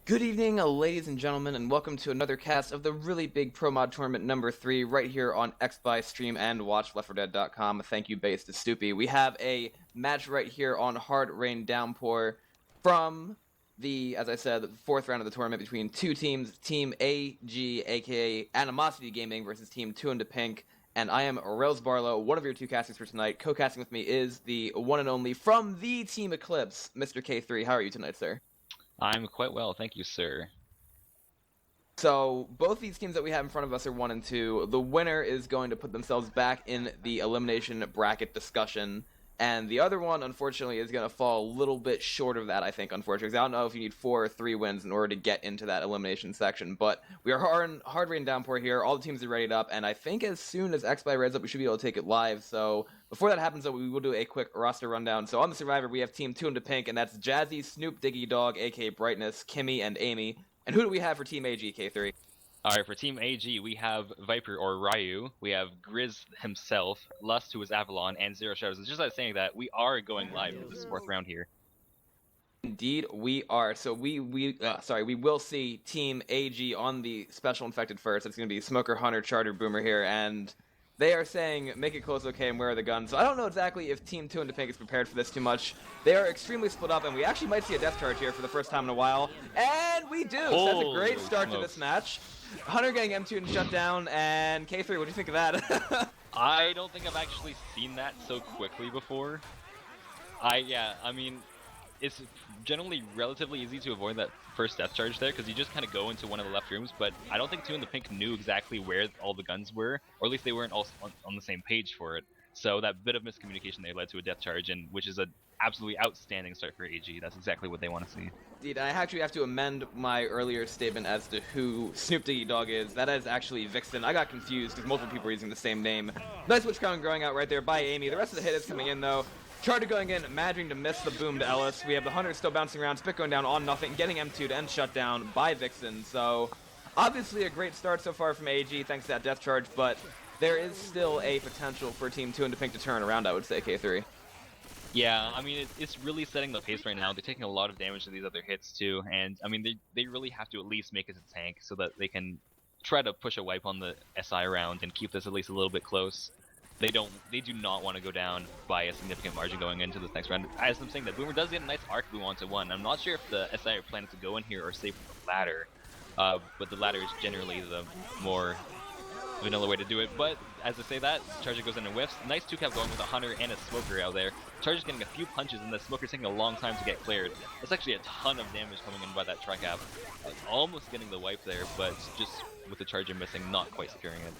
Good evening, ladies and gentlemen, and welcome to another cast of the really big Pro Mod Tournament number 3 right here on XBuy Stream and watch Left4Dead.com. Thank you, Base to Stoopy. We have a match right here on Hard Rain Downpour from the, as I said, the fourth round of the tournament between two teams, Team AG, aka Animosity Gaming, versus Team 2InDaPink. And I am Rails Barlow, one of your two casters for tonight. Co-casting with me is the one and only from the Team Eclipse, Mr. K3. How are you tonight, sir? I'm quite well, thank you, sir. So both these teams that we have in front of us are 1 and 2. The winner is going to put themselves back in the elimination bracket discussion, and the other one, unfortunately, is going to fall a little bit short of that, I think, unfortunately. 'Cause I don't know if you need 4 or 3 wins in order to get into that elimination section, but we are hard rain downpour here. All the teams are readied up, and I think as soon as XBuy reads up, we should be able to take it live. So before that happens, though, we will do a quick roster rundown. So on the Survivor, we have Team 2InDaPink, and that's Jazzy, Snoop, Diggy Dog, aka Brightness, Kimmy, and Amy. And who do we have for Team AG, K3? Alright, for Team AG, we have Viper, or Ryu, we have Grizz himself, Lust, who is Avalon, and Zero Shadows. It's just like saying that we are going live for this fourth round here. Indeed, we are. So we will see Team AG on the special infected first. It's going to be Smoker, Hunter, Charter, Boomer here, and they are saying, make it close, okay, and where are the guns? So I don't know exactly if Team 2InDaPink is prepared for this too much. They are extremely split up, and we actually might see a death charge here for the first time in a while. And we do! So that's a great start to this match. Hunter getting M2 and shut down, and K3, what do you think of that? I don't think I've actually seen that so quickly before. I mean, it's generally relatively easy to avoid that first death charge there, because you just kind of go into one of the left rooms, but I don't think 2InDaPink knew exactly where all the guns were, or at least they weren't all on the same page for it. So that bit of miscommunication there led to a death charge, and which is an absolutely outstanding start for AG. That's exactly what they want to see. Indeed, I actually have to amend my earlier statement as to who Snoop Diggy Dog is. That is actually Vixen. I got confused because multiple people are using the same name. Nice witch crown growing out right there by Amy. The rest of the hit is coming in though. Charter going in, managing to miss the boom to Ellis. We have the Hunter still bouncing around, Spit going down on nothing, getting M2 to end shut down by Vixen. So obviously a great start so far from AG thanks to that death charge, but there is still a potential for Team 2InDaPink to turn around, I would say, K3. Yeah, I mean, it's really setting the pace right now. They're taking a lot of damage to these other hits too, and I mean, they really have to at least make it a tank so that they can try to push a wipe on the SI round and keep this at least a little bit close. They do not want to go down by a significant margin going into this next round. As I'm saying, that Boomer does get a nice arc boom onto 1. I'm not sure if the SI are planning to go in here or save the ladder, but the ladder is generally the more vanilla way to do it. But as I say that, Charger goes in and whiffs. Nice 2-cap going with a Hunter and a Smoker out there. Charger's getting a few punches and the Smoker's taking a long time to get cleared. That's actually a ton of damage coming in by that tri-cap. Almost getting the wipe there, but just with the Charger missing, not quite securing it.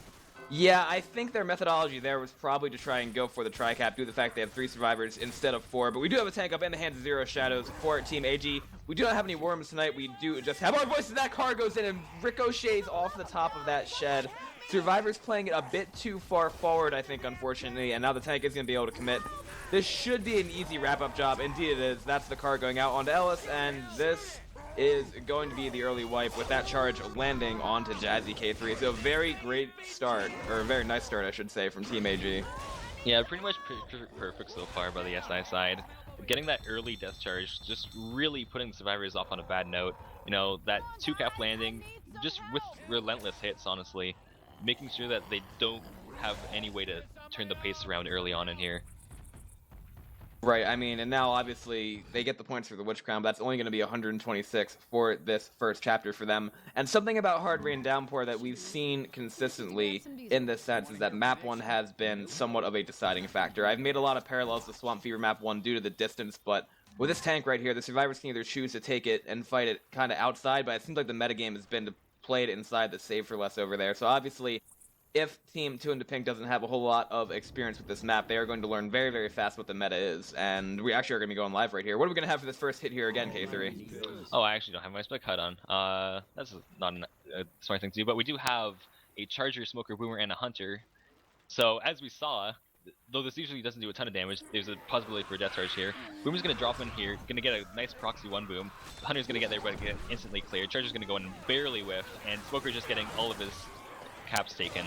Yeah, I think their methodology there was probably to try and go for the tri-cap due to the fact they have 3 survivors instead of 4. But we do have a tank up in the hands of Zero Shadows for Team AG. We do not have any worms tonight. We do just have our voices. That car goes in and ricochets off the top of that shed. Survivors playing it a bit too far forward, I think, unfortunately, and now the tank is going to be able to commit. This should be an easy wrap-up job. Indeed it is. That's the car going out onto Ellis, and this is going to be the early wipe with that charge landing onto Jazzy K3. So a very great start, or a very nice start, I should say, from Team AG. Yeah, pretty much perfect so far by the SI side. Getting that early death charge, just really putting the survivors off on a bad note. You know, that 2-cap landing, just with relentless hits, honestly. Making sure that they don't have any way to turn the pace around early on in here. Right, I mean, and now obviously they get the points for the Witch Crown, but that's only going to be 126 for this first chapter for them. And something about Hard Rain Downpour that we've seen consistently in this sense is that Map 1 has been somewhat of a deciding factor. I've made a lot of parallels to Swamp Fever Map 1 due to the distance, but with this tank right here, the survivors can either choose to take it and fight it kind of outside, but it seems like the metagame has been to play it inside the save for less over there. So obviously, if Team 2InDaPink doesn't have a whole lot of experience with this map, they are going to learn very, very fast what the meta is. And we actually are going to be going live right here. What are we going to have for this first hit here again, K3? Oh, I actually don't have my spec HUD on. That's not a smart thing to do, but we do have a Charger, Smoker, Boomer, and a Hunter. So, as we saw, though this usually doesn't do a ton of damage, there's a possibility for a death charge here. Boomer's going to drop in here, going to get a nice proxy 1 boom. Hunter's going to get there, but get instantly cleared. Charger's going to go in and barely whiff, and Smoker's just getting all of his caps taken,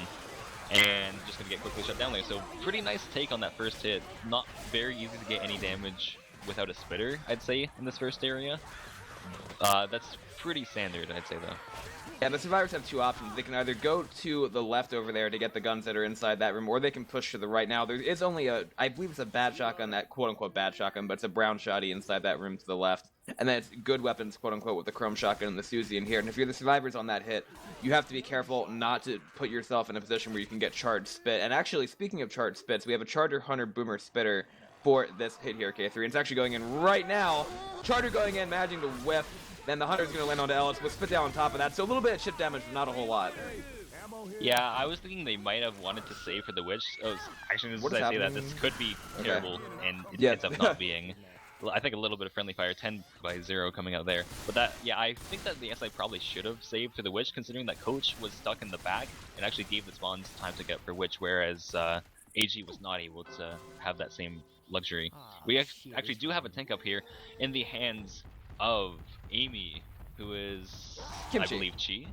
and just going to get quickly shut down there. So pretty nice take on that first hit. Not very easy to get any damage without a spitter, I'd say, in this first area. That's pretty standard, I'd say, though. Yeah, the survivors have two options. They can either go to the left over there to get the guns that are inside that room, or they can push to the right. Now, there is only I believe it's a bad shotgun, that quote-unquote bad shotgun, but it's a brown shotty inside that room to the left. And then it's good weapons, quote-unquote, with the chrome shotgun and the Susie in here. And if you're the survivors on that hit, you have to be careful not to put yourself in a position where you can get charged spit. And actually, speaking of charged spits, we have a Charger Hunter Boomer Spitter for this hit here, K3. And it's actually going in right now. Charger going in, managing to whiff. Then the Hunter's going to land onto Ellis with spit down on top of that. So a little bit of chip damage, but not a whole lot. Yeah, I was thinking they might have wanted to save for the witch. I was actually going to say that this could be terrible, and it ends up not being. I think a little bit of friendly fire, 10-0 coming out there. But that, yeah, I think that the SI probably should have saved for the witch, considering that Coach was stuck in the back and actually gave the spawns time to get for witch, whereas AG was not able to have that same luxury. We actually do have a tank up here in the hands of Amy, who is, Kimchi. I believe, Chi?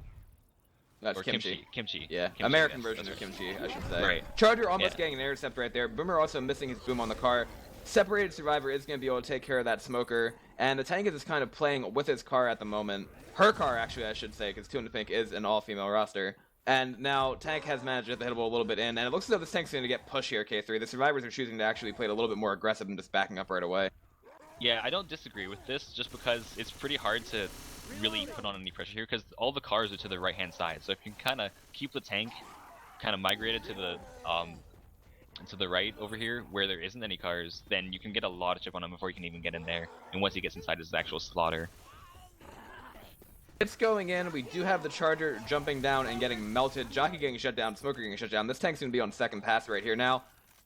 That's or Kimchi. Kimchi. Yeah, Kimchi, American yes, version of Kimchi, I should say. Right. Charger almost getting an intercept right there. Boomer also missing his boom on the car. Separated Survivor is going to be able to take care of that smoker. And the tank is just kind of playing with his car at the moment. Her car, actually, I should say, because 2InDaPink is an all-female roster. And now Tank has managed to get the hittable a little bit in. And it looks as though this tank's going to get push here, K3. The Survivors are choosing to actually play it a little bit more aggressive and just backing up right away. Yeah, I don't disagree with this, just because it's pretty hard to really put on any pressure here, because all the cars are to the right-hand side. So if you can kind of keep the tank kind of migrated to the right over here, where there isn't any cars, then you can get a lot of chip on him before you can even get in there. And once he gets inside his actual slaughter. It's going in. We do have the Charger jumping down and getting melted. Jockey getting shut down. Smoker getting shut down. This tank's going to be on second pass right here. Now,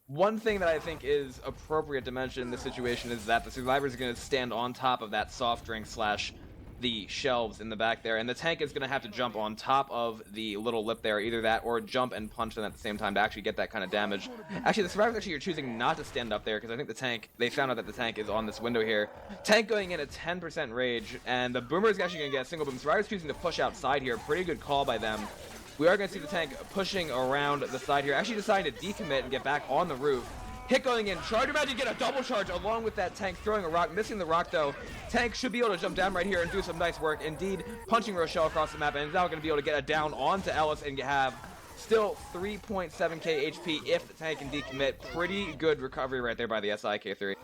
one thing that I think is appropriate to mention in this situation is that the Survivors are going to stand on top of that soft drink slash the shelves in the back there, and the tank is going to have to jump on top of the little lip there, either that or jump and punch them at the same time to actually get that kind of damage. Actually, the Survivors actually are choosing not to stand up there because I think the tank, they found out that the tank is on this window here. Tank going in at 10% rage, and the Boomer is actually going to get a single boom. Survivors choosing to push outside here. Pretty good call by them. We are going to see the tank pushing around the side here, actually deciding to decommit and get back on the roof. Hit going in. Charger about to get a double charge along with that tank throwing a rock. Missing the rock though. Tank should be able to jump down right here and do some nice work. Indeed, punching Rochelle across the map, and is now going to be able to get a down onto Ellis and have still 3.7k HP if the tank can decommit. Pretty good recovery right there by the SIK3.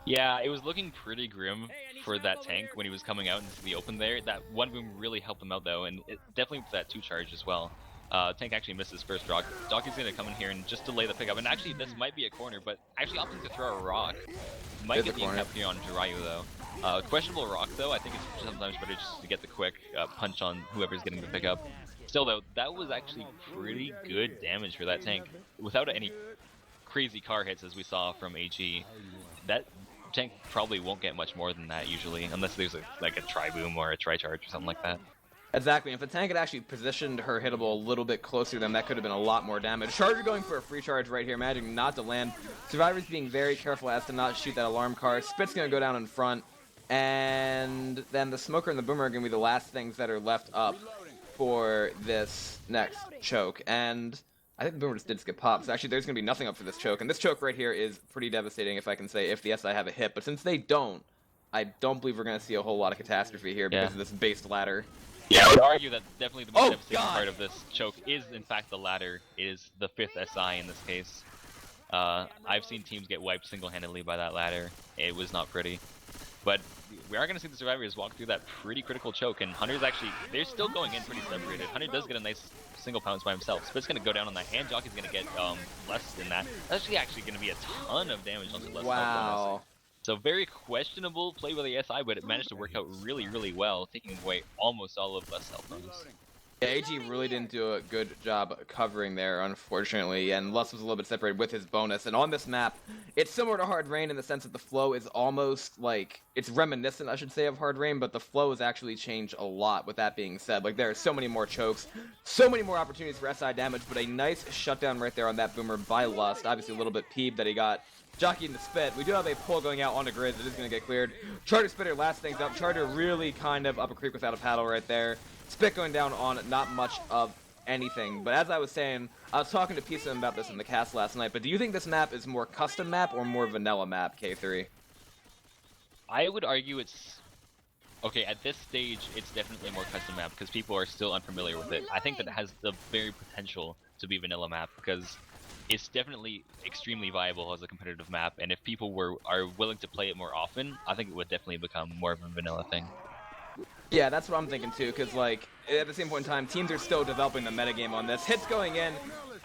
Yeah, it was looking pretty grim for that tank when he was coming out into the open there. That one boom really helped him out though, and it definitely with that 2 charge as well. Tank actually missed his first rock. Dockey's going to come in here and just delay the pickup. And actually, this might be a corner, but actually opting to throw a rock. Might get the impact here on Jirayu, though. Questionable rock, though. I think it's sometimes better just to get the quick punch on whoever's getting the pickup. Still, though, that was actually pretty good damage for that tank. Without any crazy car hits, as we saw from AG, that tank probably won't get much more than that, usually. Unless there's like a tri-boom or a tri-charge or something like that. Exactly. If the tank had actually positioned her hittable a little bit closer, then that could have been a lot more damage. Charger going for a free charge right here, managing not to land. Survivors being very careful as to not shoot that alarm car. Spit's going to go down in front. And then the Smoker and the Boomer are going to be the last things that are left up for this next choke. And I think the Boomer just did get popped. So actually, there's going to be nothing up for this choke. And this choke right here is pretty devastating, if I can say, if the SI have a hit. But since they don't, I don't believe we're going to see a whole lot of catastrophe here because of this based ladder. Yeah, I would argue that definitely the most devastating part of this choke is, in fact, the ladder. It is the 5th SI in this case. I've seen teams get wiped single-handedly by that ladder. It was not pretty. But we are going to see the Survivors walk through that pretty critical choke, and Hunter's actually, they're still going in pretty separated. Hunter does get a nice single pounce by himself. Spit's going to go down on that, and Jockey's going to get less than that. That's actually going to be a ton of damage onto less health bonus. So very questionable play with the SI, but it managed to work out really, really well, taking away almost all of less health bonus. Yeah, AG really didn't do a good job covering there, unfortunately, and Lus was a little bit separated with his bonus. And on this map, it's similar to Hard Rain in the sense that the flow is almost like, it's reminiscent, I should say, of Hard Rain, but the flow has actually changed a lot with that being said. Like, there are so many more chokes, so many more opportunities for SI damage, but a nice shutdown right there on that Boomer by Lust. Obviously a little bit peeved that he got Jockey into Spit. We do have a pull going out onto grid that is going to get cleared. Charger Spitter last things up. Charger really kind of up a creek without a paddle right there. Spit going down on not much of anything. But as I was saying, I was talking to Pisa about this in the cast last night, but do you think this map is more custom map or more vanilla map, K3? I would argue it's Okay, at this stage, it's definitely a more custom map because people are still unfamiliar with it. I think that it has the very potential to be vanilla map because it's definitely extremely viable as a competitive map, and if people are willing to play it more often, I think it would definitely become more of a vanilla thing. Yeah, that's what I'm thinking too, because like at the same point in time, teams are still developing the metagame on this. Hits going in,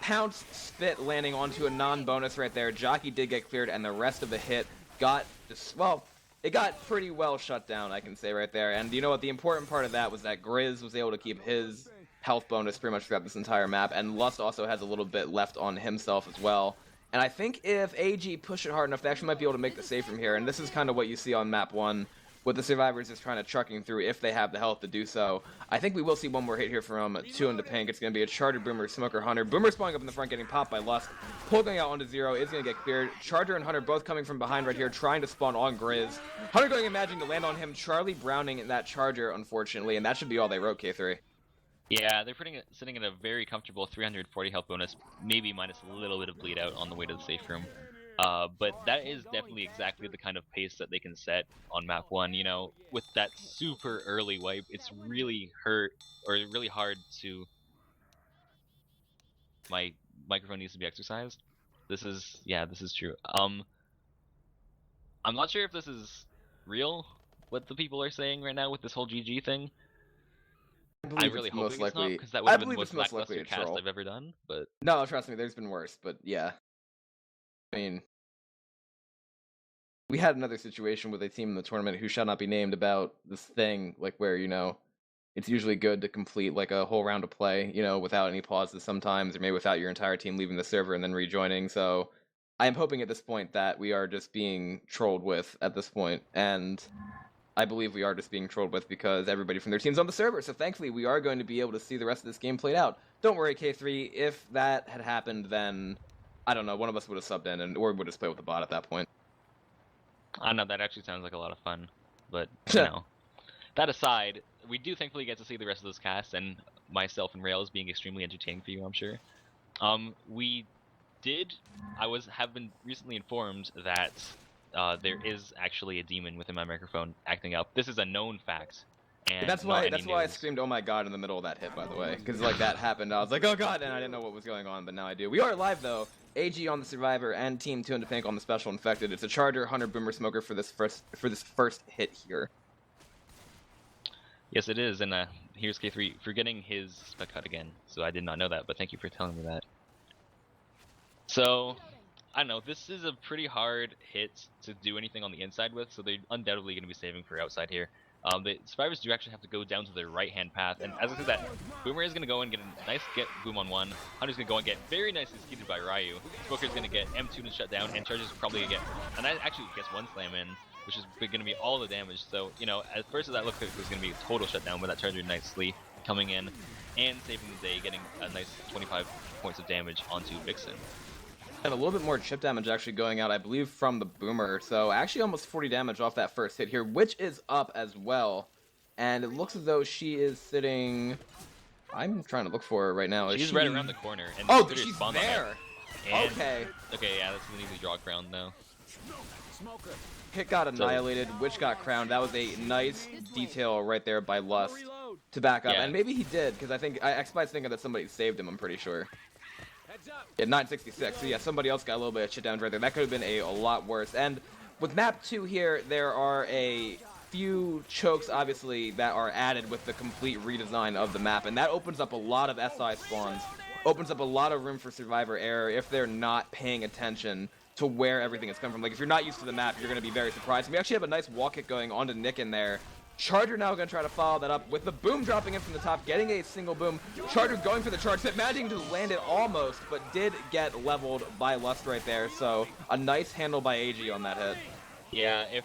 Pounce Spit landing onto a non-bonus right there. Jockey did get cleared, and the rest of the hit got just, well, it got pretty well shut down, I can say right there. And you know what? The important part of that was that Grizz was able to keep his health bonus pretty much throughout this entire map, and Lust also has a little bit left on himself as well. And I think if AG push it hard enough, they actually might be able to make the save from here. And this is kind of what you see on map 1, with the survivors just trying to trucking through if they have the health to do so. I think we will see one more hit here from 2InDaPink. It's going to be a Charger, Boomer, Smoker, Hunter. Boomer spawning up in the front, getting popped by Lust. Pull going out onto 0 is going to get cleared. Charger and Hunter both coming from behind right here, trying to spawn on Grizz. Hunter going Imagine to land on him. Charlie browning that Charger, unfortunately, and that should be all they wrote, K3. Yeah, they're sitting at a very comfortable 340 health bonus, maybe minus a little bit of bleed out on the way to the safe room. But that is definitely exactly the kind of pace that they can set on map 1. You know, with that super early wipe, it's really really hard to. My microphone needs to be exercised. This is true. I'm not sure if this is real, what the people are saying right now with this whole GG thing. I'm really hoping it's not, because that would have been the most lackluster cast I've ever done. But no, trust me, there's been worse. But yeah, I mean, we had another situation with a team in the tournament who shall not be named about this thing, like where, you know, it's usually good to complete like a whole round of play, you know, without any pauses sometimes, or maybe without your entire team leaving the server and then rejoining. So I am hoping at this point that we are just being trolled with at this point, and I believe we are just being trolled with because everybody from their team's on the server. So thankfully, we are going to be able to see the rest of this game played out. Don't worry, K3. If that had happened, then I don't know, one of us would have subbed in, or would just play with the bot at that point. I don't know, that actually sounds like a lot of fun. But you know, that aside, we do thankfully get to see the rest of this cast, and myself and Rails being extremely entertaining for you, I'm sure. Have been recently informed that there is actually a demon within my microphone acting up. This is a known fact. And that's why I screamed, "Oh my god!" in the middle of that hit, by the way, because like that happened. I was like, "Oh god!" and I didn't know what was going on, but now I do. We are live though. AG on the Survivor and Team 2InDaPink on the Special Infected. It's a Charger, Hunter, Boomer, Smoker for this first hit here. Yes, it is, and here's K3 forgetting his spec cut again. So I did not know that, but thank you for telling me that. So I don't know. This is a pretty hard hit to do anything on the inside with, so they're undoubtedly going to be saving for outside here. The survivors do actually have to go down to their right-hand path, and as I said that, Boomer is going to go and get a nice boom on one. Hunter's going to go and get very nicely skeeted by Ryu. Smoker's going to get M2 to shut down, and Charger's probably going to get, and that actually gets one slam in, which is going to be all the damage. So, you know, at first that looked like it was going to be a total shutdown, but that Charger nicely coming in and saving the day, getting a nice 25 points of damage onto Vixen. And a little bit more chip damage actually going out, I believe, from the Boomer. So actually almost 40 damage off that first hit here, which is up as well. And it looks as though she is sitting... I'm trying to look for her right now. She's right around the corner. And oh, she's there! And, okay. Okay, yeah, that's an easy draw crown though. Hit got annihilated, Witch got crowned. That was a nice detail right there by Lust to back up. Yeah. And maybe he did, because I think Xpite's thinking that somebody saved him, I'm pretty sure. Yeah, 966. So yeah, somebody else got a little bit of shit down right there. That could have been a lot worse. And with map 2 here, there are a few chokes, obviously, that are added with the complete redesign of the map. And that opens up a lot of SI spawns. Opens up a lot of room for survivor error if they're not paying attention to where everything has come from. Like, if you're not used to the map, you're going to be very surprised. And we actually have a nice wall kick going onto Nick in there. Charger now going to try to follow that up with the boom dropping in from the top, getting a single boom. Charger going for the charge, managing to land it almost, but did get leveled by Lust right there. So a nice handle by AG on that hit. Yeah, if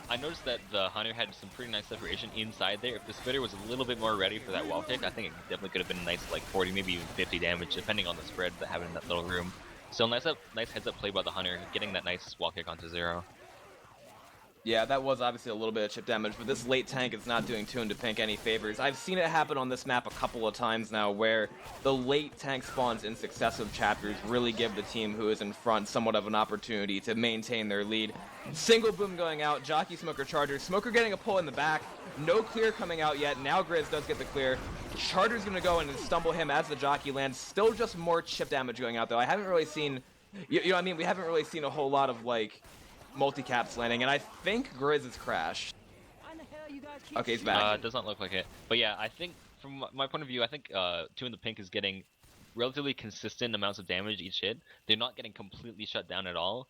I noticed that the Hunter had some pretty nice separation inside there. If the Spitter was a little bit more ready for that wall kick, I think it definitely could have been a nice like 40, maybe even 50 damage, depending on the spread that happened in that little room. So nice heads up play by the Hunter, getting that nice wall kick onto 0. Yeah, that was obviously a little bit of chip damage, but this late tank is not doing 2InDaPink any favors. I've seen it happen on this map a couple of times now, where the late tank spawns in successive chapters really give the team who is in front somewhat of an opportunity to maintain their lead. Single boom going out, Jockey, Smoker, Charger. Smoker getting a pull in the back. No clear coming out yet. Now Grizz does get the clear. Charger's going to go in and stumble him as the Jockey lands. Still just more chip damage going out, though. I haven't really seen... You know what I mean? We haven't really seen a whole lot of, like, multi-caps landing, and I think Grizz has crashed. Okay, he's back. Does not look like it. But yeah, I think, from my point of view, I think 2InDaPink is getting relatively consistent amounts of damage each hit. They're not getting completely shut down at all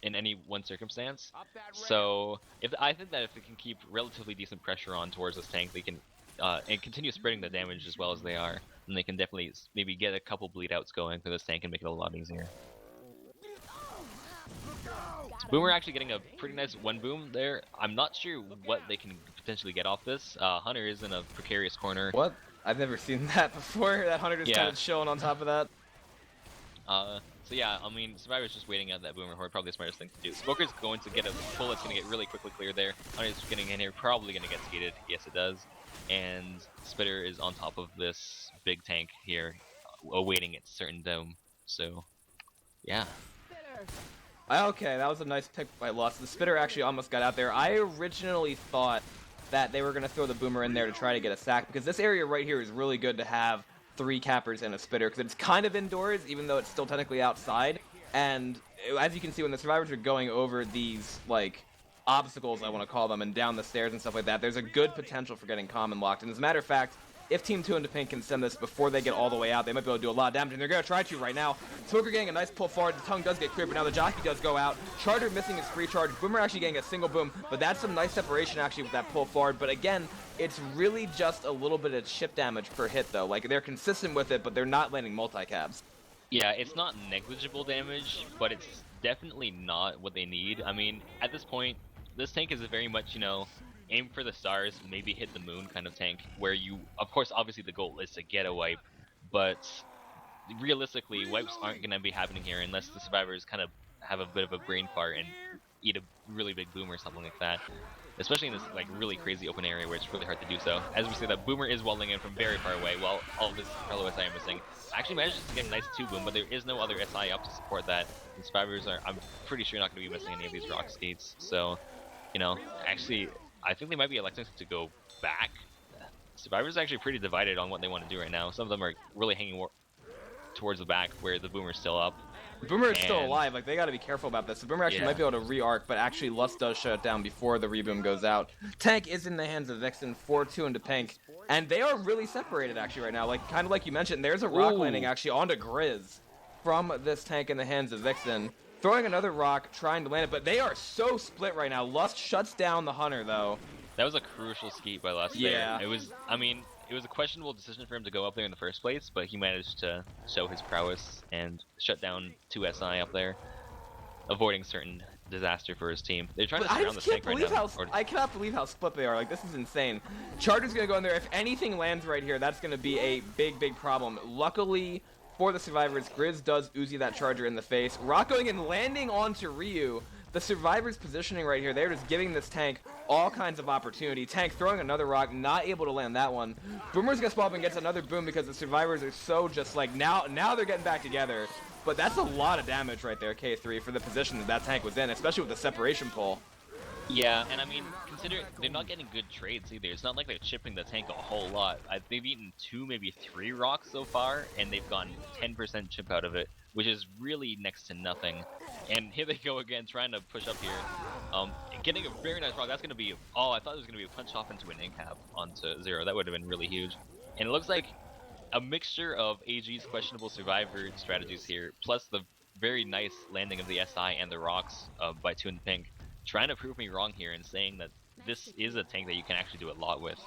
in any one circumstance. So I think that if they can keep relatively decent pressure on towards this tank, they can and continue spreading the damage as well as they are, then they can definitely maybe get a couple bleed outs going for this tank and make it a lot easier. Boomer actually getting a pretty nice one boom there. I'm not sure what they can potentially get off this. Hunter is in a precarious corner. What? I've never seen that before. That Hunter just kind of chilling on top of that. So yeah, I mean, Survivor's just waiting out that Boomer Horde, probably the smartest thing to do. Smoker's going to get a pull that's going to get really quickly clear there. Hunter's getting in here, probably going to get skated. Yes, it does. And Spitter is on top of this big tank here, awaiting its certain dome. So, yeah. Okay, that was a nice pick by Lost. The Spitter actually almost got out there. I originally thought that they were going to throw the Boomer in there to try to get a sack, because this area right here is really good to have 3 cappers and a Spitter, because it's kind of indoors, even though it's still technically outside. And as you can see, when the Survivors are going over these, like, obstacles, I want to call them, and down the stairs and stuff like that, there's a good potential for getting common locked. And as a matter of fact, if Team 2InDaPink can send this before they get all the way out, they might be able to do a lot of damage, and they're going to try to right now. Smoker getting a nice pull forward. The tongue does get cleared, but now the Jockey does go out. Charger missing his free charge. Boomer actually getting a single boom, but that's some nice separation actually with that pull forward. But again, it's really just a little bit of chip damage per hit, though. Like, they're consistent with it, but they're not landing multi-cabs. Yeah, it's not negligible damage, but it's definitely not what they need. I mean, at this point, this tank is a very much, you know, aim for the stars, maybe hit the moon kind of tank, where you, of course, obviously the goal is to get a wipe, but realistically, wipes aren't going to be happening here unless the Survivors kind of have a bit of a brain fart and eat a really big boom or something like that. Especially in this like really crazy open area where it's really hard to do so. As we see, that Boomer is walling in from very far away while all of this fellow SI are missing. Actually manages to get a nice 2-boom, but there is no other SI up to support that. The Survivors are, I'm pretty sure, not going to be missing any of these rock skates. So, you know, actually, I think they might be electing to go back. Survivors are actually pretty divided on what they want to do right now. Some of them are really hanging towards the back where the Boomer's still up. Boomer is still alive. Like, they got to be careful about this. The Boomer actually might be able to re-arc, but actually Lust does shut it down before the reboom goes out. Tank is in the hands of Vixen for 2InDaPink, and they are really separated actually right now. Like, kind of like you mentioned, there's a rock landing actually onto Grizz from this tank in the hands of Vixen. Throwing another rock, trying to land it, but they are so split right now. Lust shuts down the Hunter, though. That was a crucial skeet by Lust there. It was, I mean, it was a questionable decision for him to go up there in the first place, but he managed to show his prowess and shut down 2 SI up there, avoiding certain disaster for his team. They're trying to surround the tank right now. I cannot believe how split they are. Like, this is insane. Charger's going to go in there. If anything lands right here, that's going to be a big, big problem. Luckily for the Survivors, Grizz does Uzi that Charger in the face. Rock going and landing onto Ryu. The Survivors positioning right here, they're just giving this tank all kinds of opportunity. Tank throwing another rock, not able to land that one. Boomer's gonna spawn up and gets another boom because the Survivors are so just like, now they're getting back together. But that's a lot of damage right there, K3, for the position that tank was in, especially with the separation pull. Yeah, and I mean, consider they're not getting good trades either. It's not like they're chipping the tank a whole lot. They've eaten 2, maybe 3 rocks so far, and they've gotten 10% chip out of it, which is really next to nothing. And here they go again, trying to push up here. Getting a very nice rock. That's going to be... Oh, I thought it was going to be a punch off into an incap onto 0. That would have been really huge. And it looks like a mixture of AG's questionable survivor strategies here, plus the very nice landing of the SI and the rocks by 2InDaPink, trying to prove me wrong here and saying that this is a tank that you can actually do a lot with.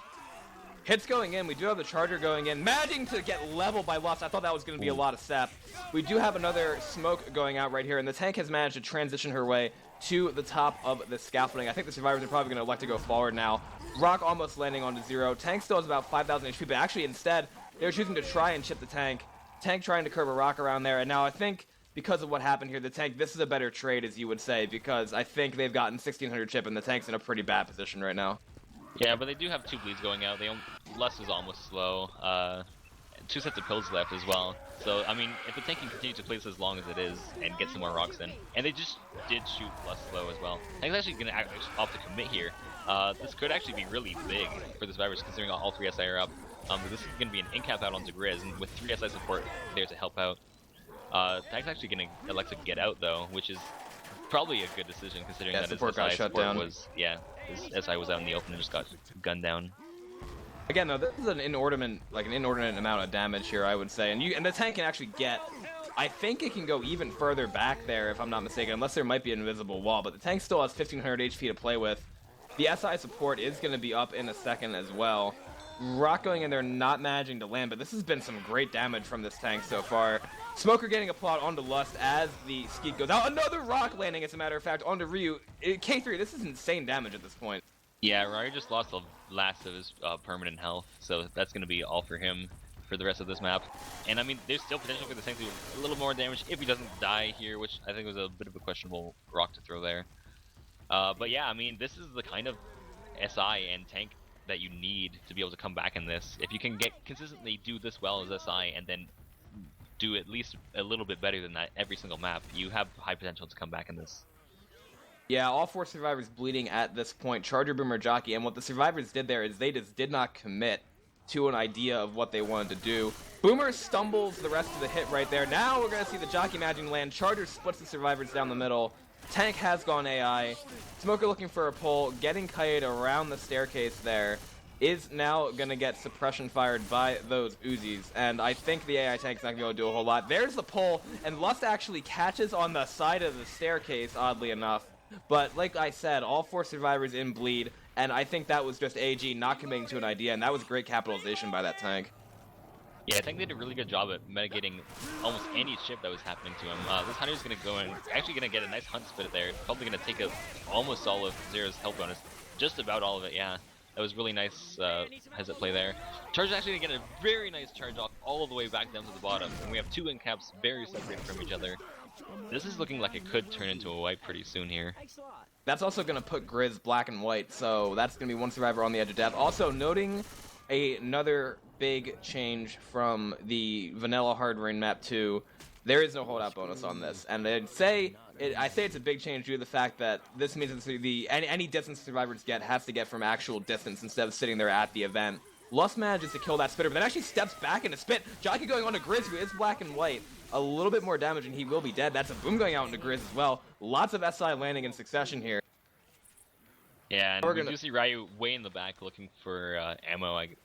Hits going in. We do have the Charger going in. Managing to get leveled by Lust. I thought that was going to be a lot of sap. We do have another smoke going out right here, and the tank has managed to transition her way to the top of the scaffolding. I think the Survivors are probably going to elect to go forward now. Rock almost landing onto 0. Tank still has about 5,000 HP, but actually instead, they're choosing to try and chip the tank. Tank trying to curve a rock around there, and now I think because of what happened here, the tank, this is a better trade, as you would say, because I think they've gotten 1600 chip and the tank's in a pretty bad position right now. Yeah, but they do have 2 bleeds going out. Less is almost slow. 2 sets of pills left as well. So, I mean, if the tank can continue to play this as long as it is and get some more rocks in, and they just did shoot less slow as well. Tank's actually going to opt to commit here. This could actually be really big for the survivors considering all 3 SI are up. This is going to be an in-cap out onto Grizz, and with 3 SI support there to help out. Tank's actually going to elect to get out though, which is probably a good decision considering that his SI support was, his SI was out in the open and just got gunned down. Again, though, this is an inordinate amount of damage here, I would say, and the tank can actually get. I think it can go even further back there, if I'm not mistaken, unless there might be an invisible wall. But the tank still has 1500 HP to play with. The SI support is going to be up in a second as well. Rock going in there, not managing to land, but this has been some great damage from this tank so far. Smoker getting a plot onto Lust as the Skeet goes out. Another rock landing, as a matter of fact, onto Ryu. K3, this is insane damage at this point. Yeah, Ryu just lost the last of his permanent health, so that's going to be all for him for the rest of this map. And I mean, there's still potential for the tank to do a little more damage if he doesn't die here, which I think was a bit of a questionable rock to throw there. But yeah, I mean, this is the kind of SI and tank that you need to be able to come back in this. If you can consistently do this well as SI and then do at least a little bit better than that every single map, you have high potential to come back in this. Yeah, all 4 survivors bleeding at this point. Charger, Boomer, Jockey, and what the survivors did there is they just did not commit to an idea of what they wanted to do. Boomer stumbles the rest of the hit right there. Now we're going to see the Jockey managing land. Charger splits the survivors down the middle. Tank has gone AI. Smoker looking for a pull, getting kited around the staircase there. Is now going to get suppression fired by those Uzis, and I think the AI tank's not going to be able to do a whole lot. There's the pull, and Lust actually catches on the side of the staircase, oddly enough. But like I said, all 4 survivors in bleed, and I think that was just AG not committing to an idea, and that was great capitalization by that tank. Yeah, I think they did a really good job at mitigating almost any chip that was happening to him. This Hunter's going to go in, actually going to get a nice hunt spit there. Probably going to take almost all of Zero's health bonus. Just about all of it, yeah. That was really nice heads up play there. Charger's actually going to get a very nice charge off all the way back down to the bottom. And we have 2 in caps very separated from each other. This is looking like it could turn into a wipe pretty soon here. That's also going to put Grizz black and white, so that's going to be 1 survivor on the edge of death. Also, noting another big change from the vanilla hard rain map 2, there is no holdout bonus on this. And I say it's a big change due to the fact that this means that any distance survivors has to get from actual distance instead of sitting there at the event. Lust manages to kill that spitter, but then actually steps back into spit. Jockey going on to Grizz, who is black and white. A little bit more damage and he will be dead. That's a boom going out into Grizz as well. Lots of SI landing in succession here. Yeah, and we do see Ryu way in the back looking for ammo, I guess.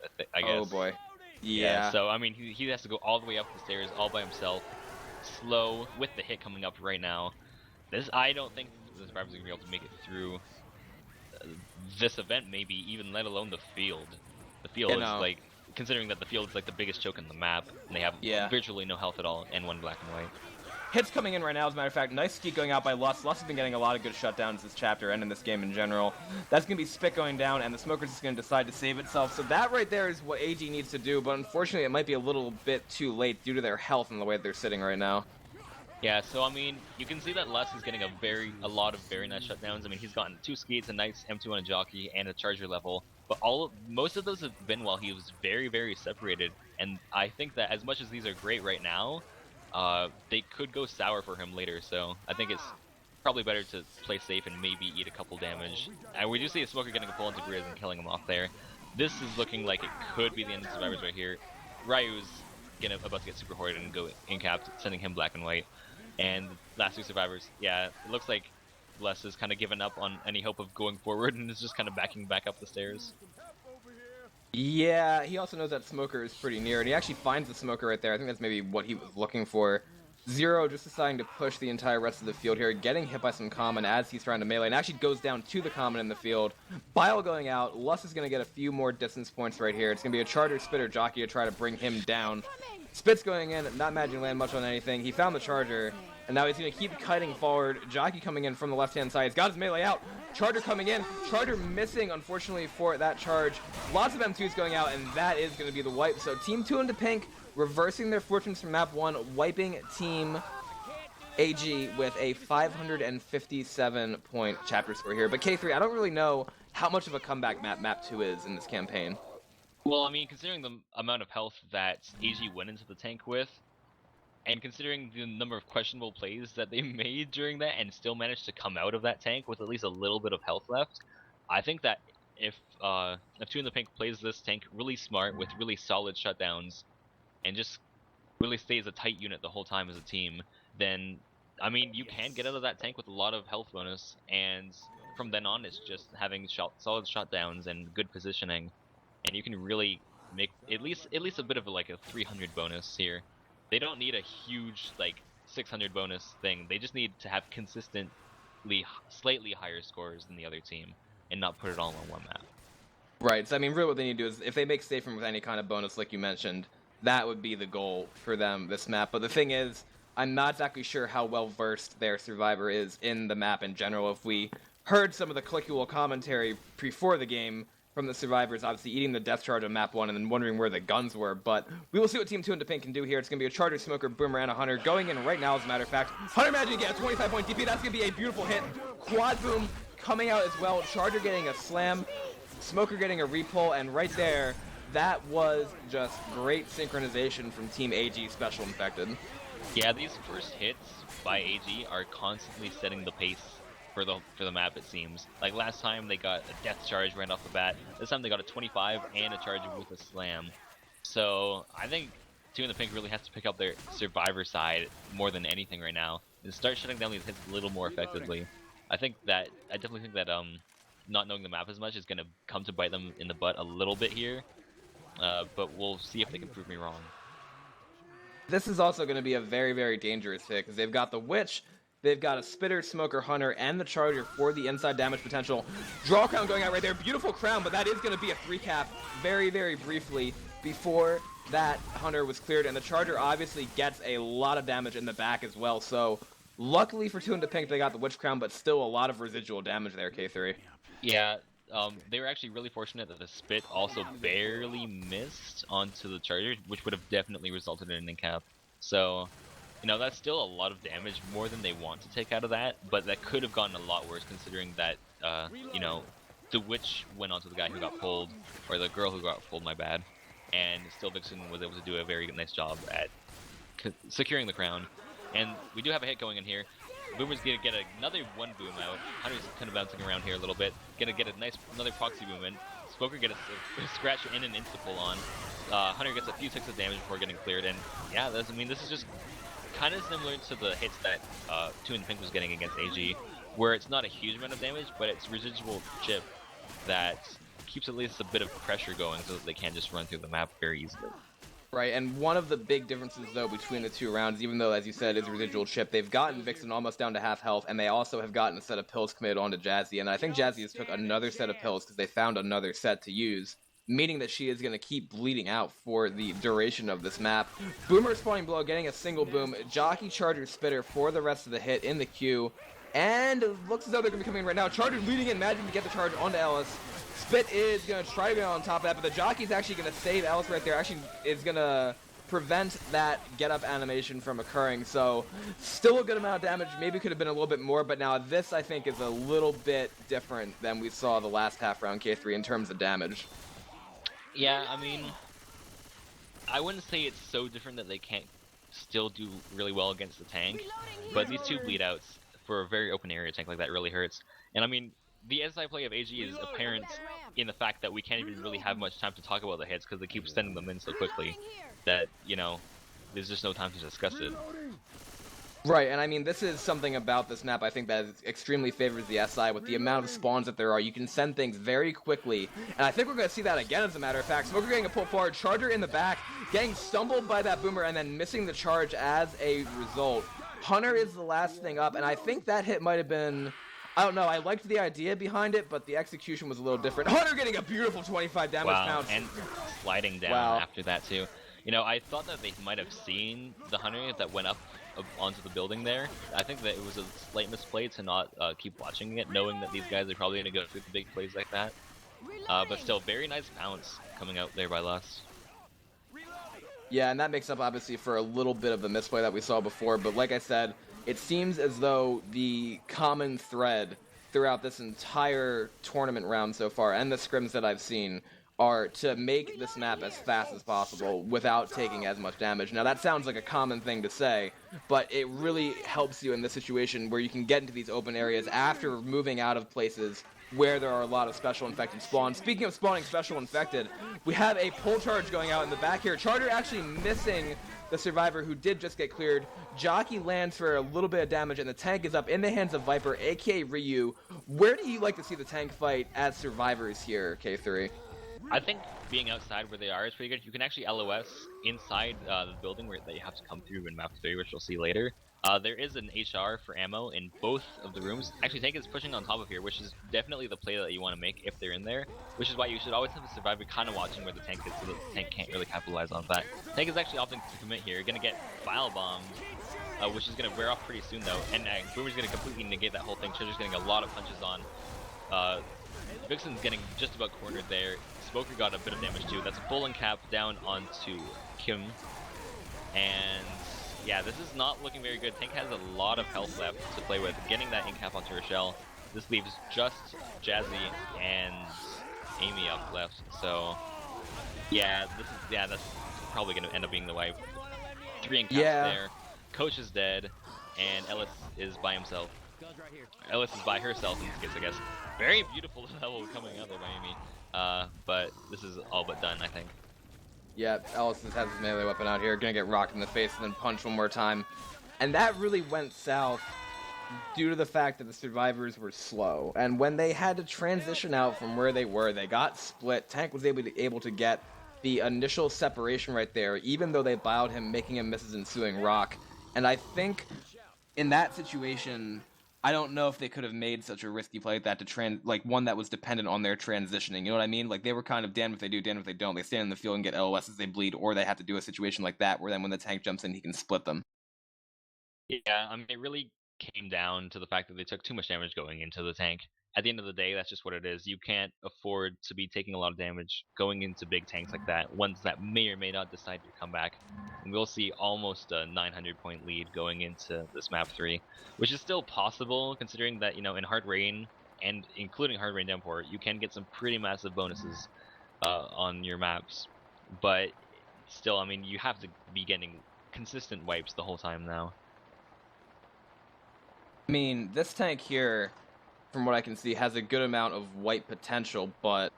Oh boy. Yeah. So, I mean, he has to go all the way up the stairs all by himself. Slow, with the hit coming up right now. I don't think the survivors are going to be able to make it through this event, maybe, even let alone the field. The field is like, considering that the field is like the biggest choke in the map, and they have virtually no health at all, and 1 black and white. Hits coming in right now, as a matter of fact. Nice Skeet going out by Lust. Lust has been getting a lot of good shutdowns this chapter and in this game in general. That's going to be Spit going down, and the Smoker's just going to decide to save itself. So that right there is what AG needs to do, but unfortunately it might be a little bit too late due to their health and the way they're sitting right now. Yeah, so I mean, you can see that Lust is getting a lot of very nice shutdowns. I mean, he's gotten 2 Skeets, a nice M2 on a Jockey, and a Charger level. But most of those have been while he was very, very separated. And I think that as much as these are great right now, they could go sour for him later. So I think it's probably better to play safe and maybe eat a couple damage. And we do see a Smoker getting a pull into Grizz and killing him off there. This is looking like it could be the end of survivors right here. Ryu's about to get super hoarded and go in-capped, sending him black and white. And last 2 survivors, yeah, it looks like Les has kind of given up on any hope of going forward and is just kind of backing back up the stairs. Yeah, he also knows that Smoker is pretty near, and he actually finds the Smoker right there. I think that's maybe what he was looking for. Zero just deciding to push the entire rest of the field here, getting hit by some common as he's trying to melee, and actually goes down to the common in the field. Bile going out, Lust is going to get a few more distance points right here. It's going to be a Charger, Spitter, Jockey to try to bring him down. Spit's going in, not managing to land much on anything. He found the Charger, and now he's going to keep kiting forward. Jockey coming in from the left-hand side. He's got his melee out. Charger coming in. Charger missing, unfortunately, for that charge. Lots of M2s going out, and that is going to be the wipe. So Team 2InDaPink reversing their fortunes from map 1, wiping Team AG with a 557-point chapter score here. But K3, I don't really know how much of a comeback map 2 is in this campaign. Well, I mean, considering the amount of health that AG went into the tank with, and considering the number of questionable plays that they made during that and still managed to come out of that tank with at least a little bit of health left, I think that if 2InDaPink plays this tank really smart with really solid shutdowns and just really stays a tight unit the whole time as a team, then I mean you can get out of that tank with a lot of health bonus, and from then on it's just having solid shutdowns and good positioning, and you can really make at least a bit of like a 300 bonus here. They don't need a huge like 600 bonus thing. They just need to have consistently slightly higher scores than the other team and not put it all on one map. Right, so I mean, really what they need to do is, if they make safe room with any kind of bonus like you mentioned, that would be the goal for them this map. But the thing is, I'm not exactly sure how well versed their survivor is in the map in general. If we heard some of the clickable commentary before the game from the survivors, obviously eating the death charge on map 1 and then wondering where the guns were, but we will see what Team 2InDaPink can do here. It's going to be a Charger, Smoker, Boomer, and a Hunter going in right now, as a matter of fact. Hunter managing to get a 25-point DP. That's going to be a beautiful hit. Quad Boom coming out as well. Charger getting a slam. Smoker getting a repull, and right there, that was just great synchronization from Team AG Special Infected. Yeah, these first hits by AG are constantly setting the pace for the map, it seems. Like last time they got a death charge right off the bat. This time they got a 25 and a charge with a slam. So I think 2InDaPink really has to pick up their survivor side more than anything right now and start shutting down these hits a little more effectively. I definitely think that not knowing the map as much is going to come to bite them in the butt a little bit here. But we'll see if they can prove me wrong. This is also going to be a very, very dangerous hit because they've got the Witch, they've got a Spitter, Smoker, Hunter, and the Charger for the inside damage potential. Draw Crown going out right there. Beautiful Crown, but that is going to be a 3-cap very, very briefly before that Hunter was cleared. And the Charger obviously gets a lot of damage in the back as well. So luckily for 2InDaPink, they got the Witch Crown, but still a lot of residual damage there, K3. Yeah, they were actually really fortunate that the Spit also barely missed onto the Charger, which would have definitely resulted in an in-cap. So, you know, that's still a lot of damage, more than they want to take out of that, but that could have gotten a lot worse considering that, you know, the Witch went onto the guy who got pulled, or the girl who got pulled, my bad, and still Vixen was able to do a very nice job at securing the crown. And we do have a hit going in here. Boomer's gonna get another one boom out. Hunter's kind of bouncing around here a little bit. Gonna get another proxy boom in. Smoker gets a scratch and an insta-pull on. Hunter gets a few ticks of damage before getting cleared. And yeah, this is just kind of similar to the hits that 2InDaPink was getting against AG, where it's not a huge amount of damage, but it's residual chip that keeps at least a bit of pressure going so that they can't just run through the map very easily. Right, and one of the big differences, though, between the two rounds, even though, as you said, it's residual chip, they've gotten Vixen almost down to half health, and they also have gotten a set of pills committed onto Jazzy, and I think Jazzy has took another set of pills because they found another set to use, meaning that she is going to keep bleeding out for the duration of this map. Boomer spawning below, getting a single boom. Jockey, Charger, Spitter for the rest of the hit in the queue, and it looks as though they're going to be coming in right now. Charger leading in, managing to get the charge onto Ellis. Spit is going to try to get on top of that, but the Jockey's actually going to save Ellis right there. Actually, is going to prevent that get-up animation from occurring. So, still a good amount of damage. Maybe could have been a little bit more, but now this, I think, is a little bit different than we saw the last half round K3 in terms of damage. Yeah, I mean, I wouldn't say it's so different that they can't still do really well against the tank, but these two bleed outs for a very open area tank like that really hurts. And I mean, the SI play of AG is apparent in the fact that we can't even really have much time to talk about the hits because they keep sending them in so quickly that, you know, there's just no time to discuss it. Right, and I mean, this is something about this map I think that extremely favors the SI with the amount of spawns that there are. You can send things very quickly, and I think we're going to see that again, as a matter of fact. Smoker getting a pull forward, Charger in the back, getting stumbled by that Boomer, and then missing the charge as a result. Hunter is the last thing up, and I think that hit might have been... I don't know, I liked the idea behind it, but the execution was a little different. Hunter getting a beautiful 25 damage pounce. And sliding down after that too. You know, I thought that they might have seen the Hunter that went up onto the building there. I think that it was a slight misplay to not keep watching it, knowing that these guys are probably going to go through the big plays like that. But still, very nice bounce coming out there by Lust. Yeah, and that makes up, obviously, for a little bit of the misplay that we saw before, but like I said, it seems as though the common thread throughout this entire tournament round so far, and the scrims that I've seen, are to make this map as fast as possible without taking as much damage. Now that sounds like a common thing to say, but it really helps you in this situation where you can get into these open areas after moving out of places where there are a lot of special infected spawns. Speaking of spawning special infected, we have a pull charge going out in the back here. Charter actually missing the survivor who did just get cleared. Jockey lands for a little bit of damage, and the tank is up in the hands of Viper, aka Ryu. Where do you like to see the tank fight as survivors here, K3? I think being outside where they are is pretty good. You can actually LOS inside the building that you have to come through in map 3, which we'll see later. There is an HR for ammo in both of the rooms. Actually, Tank is pushing on top of here, which is definitely the play that you want to make if they're in there, which is why you should always have a survivor kind of watching where the tank is so that the tank can't really capitalize on that. Tank is actually opting to commit here, going to get file bombed, which is going to wear off pretty soon though, and Boomer's going to completely negate that whole thing. Treasure's getting a lot of punches on. Vixen's getting just about cornered there. Smoker got a bit of damage too. That's a full cap down onto Kim. And yeah, this is not looking very good. Tank has a lot of health left to play with. Getting that in-cap onto Rochelle. This leaves just Jazzy and Amy up left. So yeah, that's probably gonna end up being the wipe. 3 in-caps there. Coach is dead, and Ellis is by himself. Ellis is by herself in this case, I guess. Very beautiful level coming out there by Amy. But this is all but done, I think. Yeah, Ellis has his melee weapon out here, gonna get rocked in the face and then punch one more time. And that really went south due to the fact that the survivors were slow. And when they had to transition out from where they were, they got split. Tank was able to get the initial separation right there, even though they bowed him, making him miss his ensuing rock. And I think in that situation, I don't know if they could have made such a risky play like that to like one that was dependent on their transitioning. You know what I mean? Like they were kind of damned if they do, damned if they don't. They stand in the field and get LOS as they bleed, or they have to do a situation like that where then when the tank jumps in, he can split them. Yeah, I mean, it really came down to the fact that they took too much damage going into the tank. At the end of the day, that's just what it is. You can't afford to be taking a lot of damage going into big tanks like that, ones that may or may not decide to come back. And we'll see almost a 900-point lead going into this map 3, which is still possible considering that, you know, in Hard Rain, and including Hard Rain Downpour, you can get some pretty massive bonuses on your maps. But still, I mean, you have to be getting consistent wipes the whole time now. I mean, this tank here, from what I can see, has a good amount of wipe potential, but...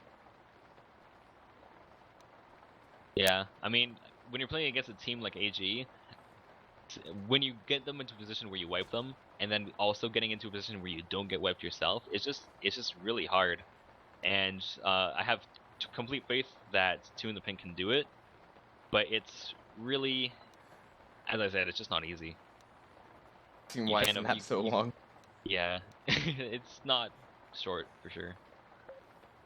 Yeah, I mean, when you're playing against a team like AG, when you get them into a position where you wipe them, and then also getting into a position where you don't get wiped yourself, it's just really hard. And I have complete faith that 2InDaPink can do it, but it's really, as I said, it's just not easy. Why it's not so long. Yeah, it's not short for sure.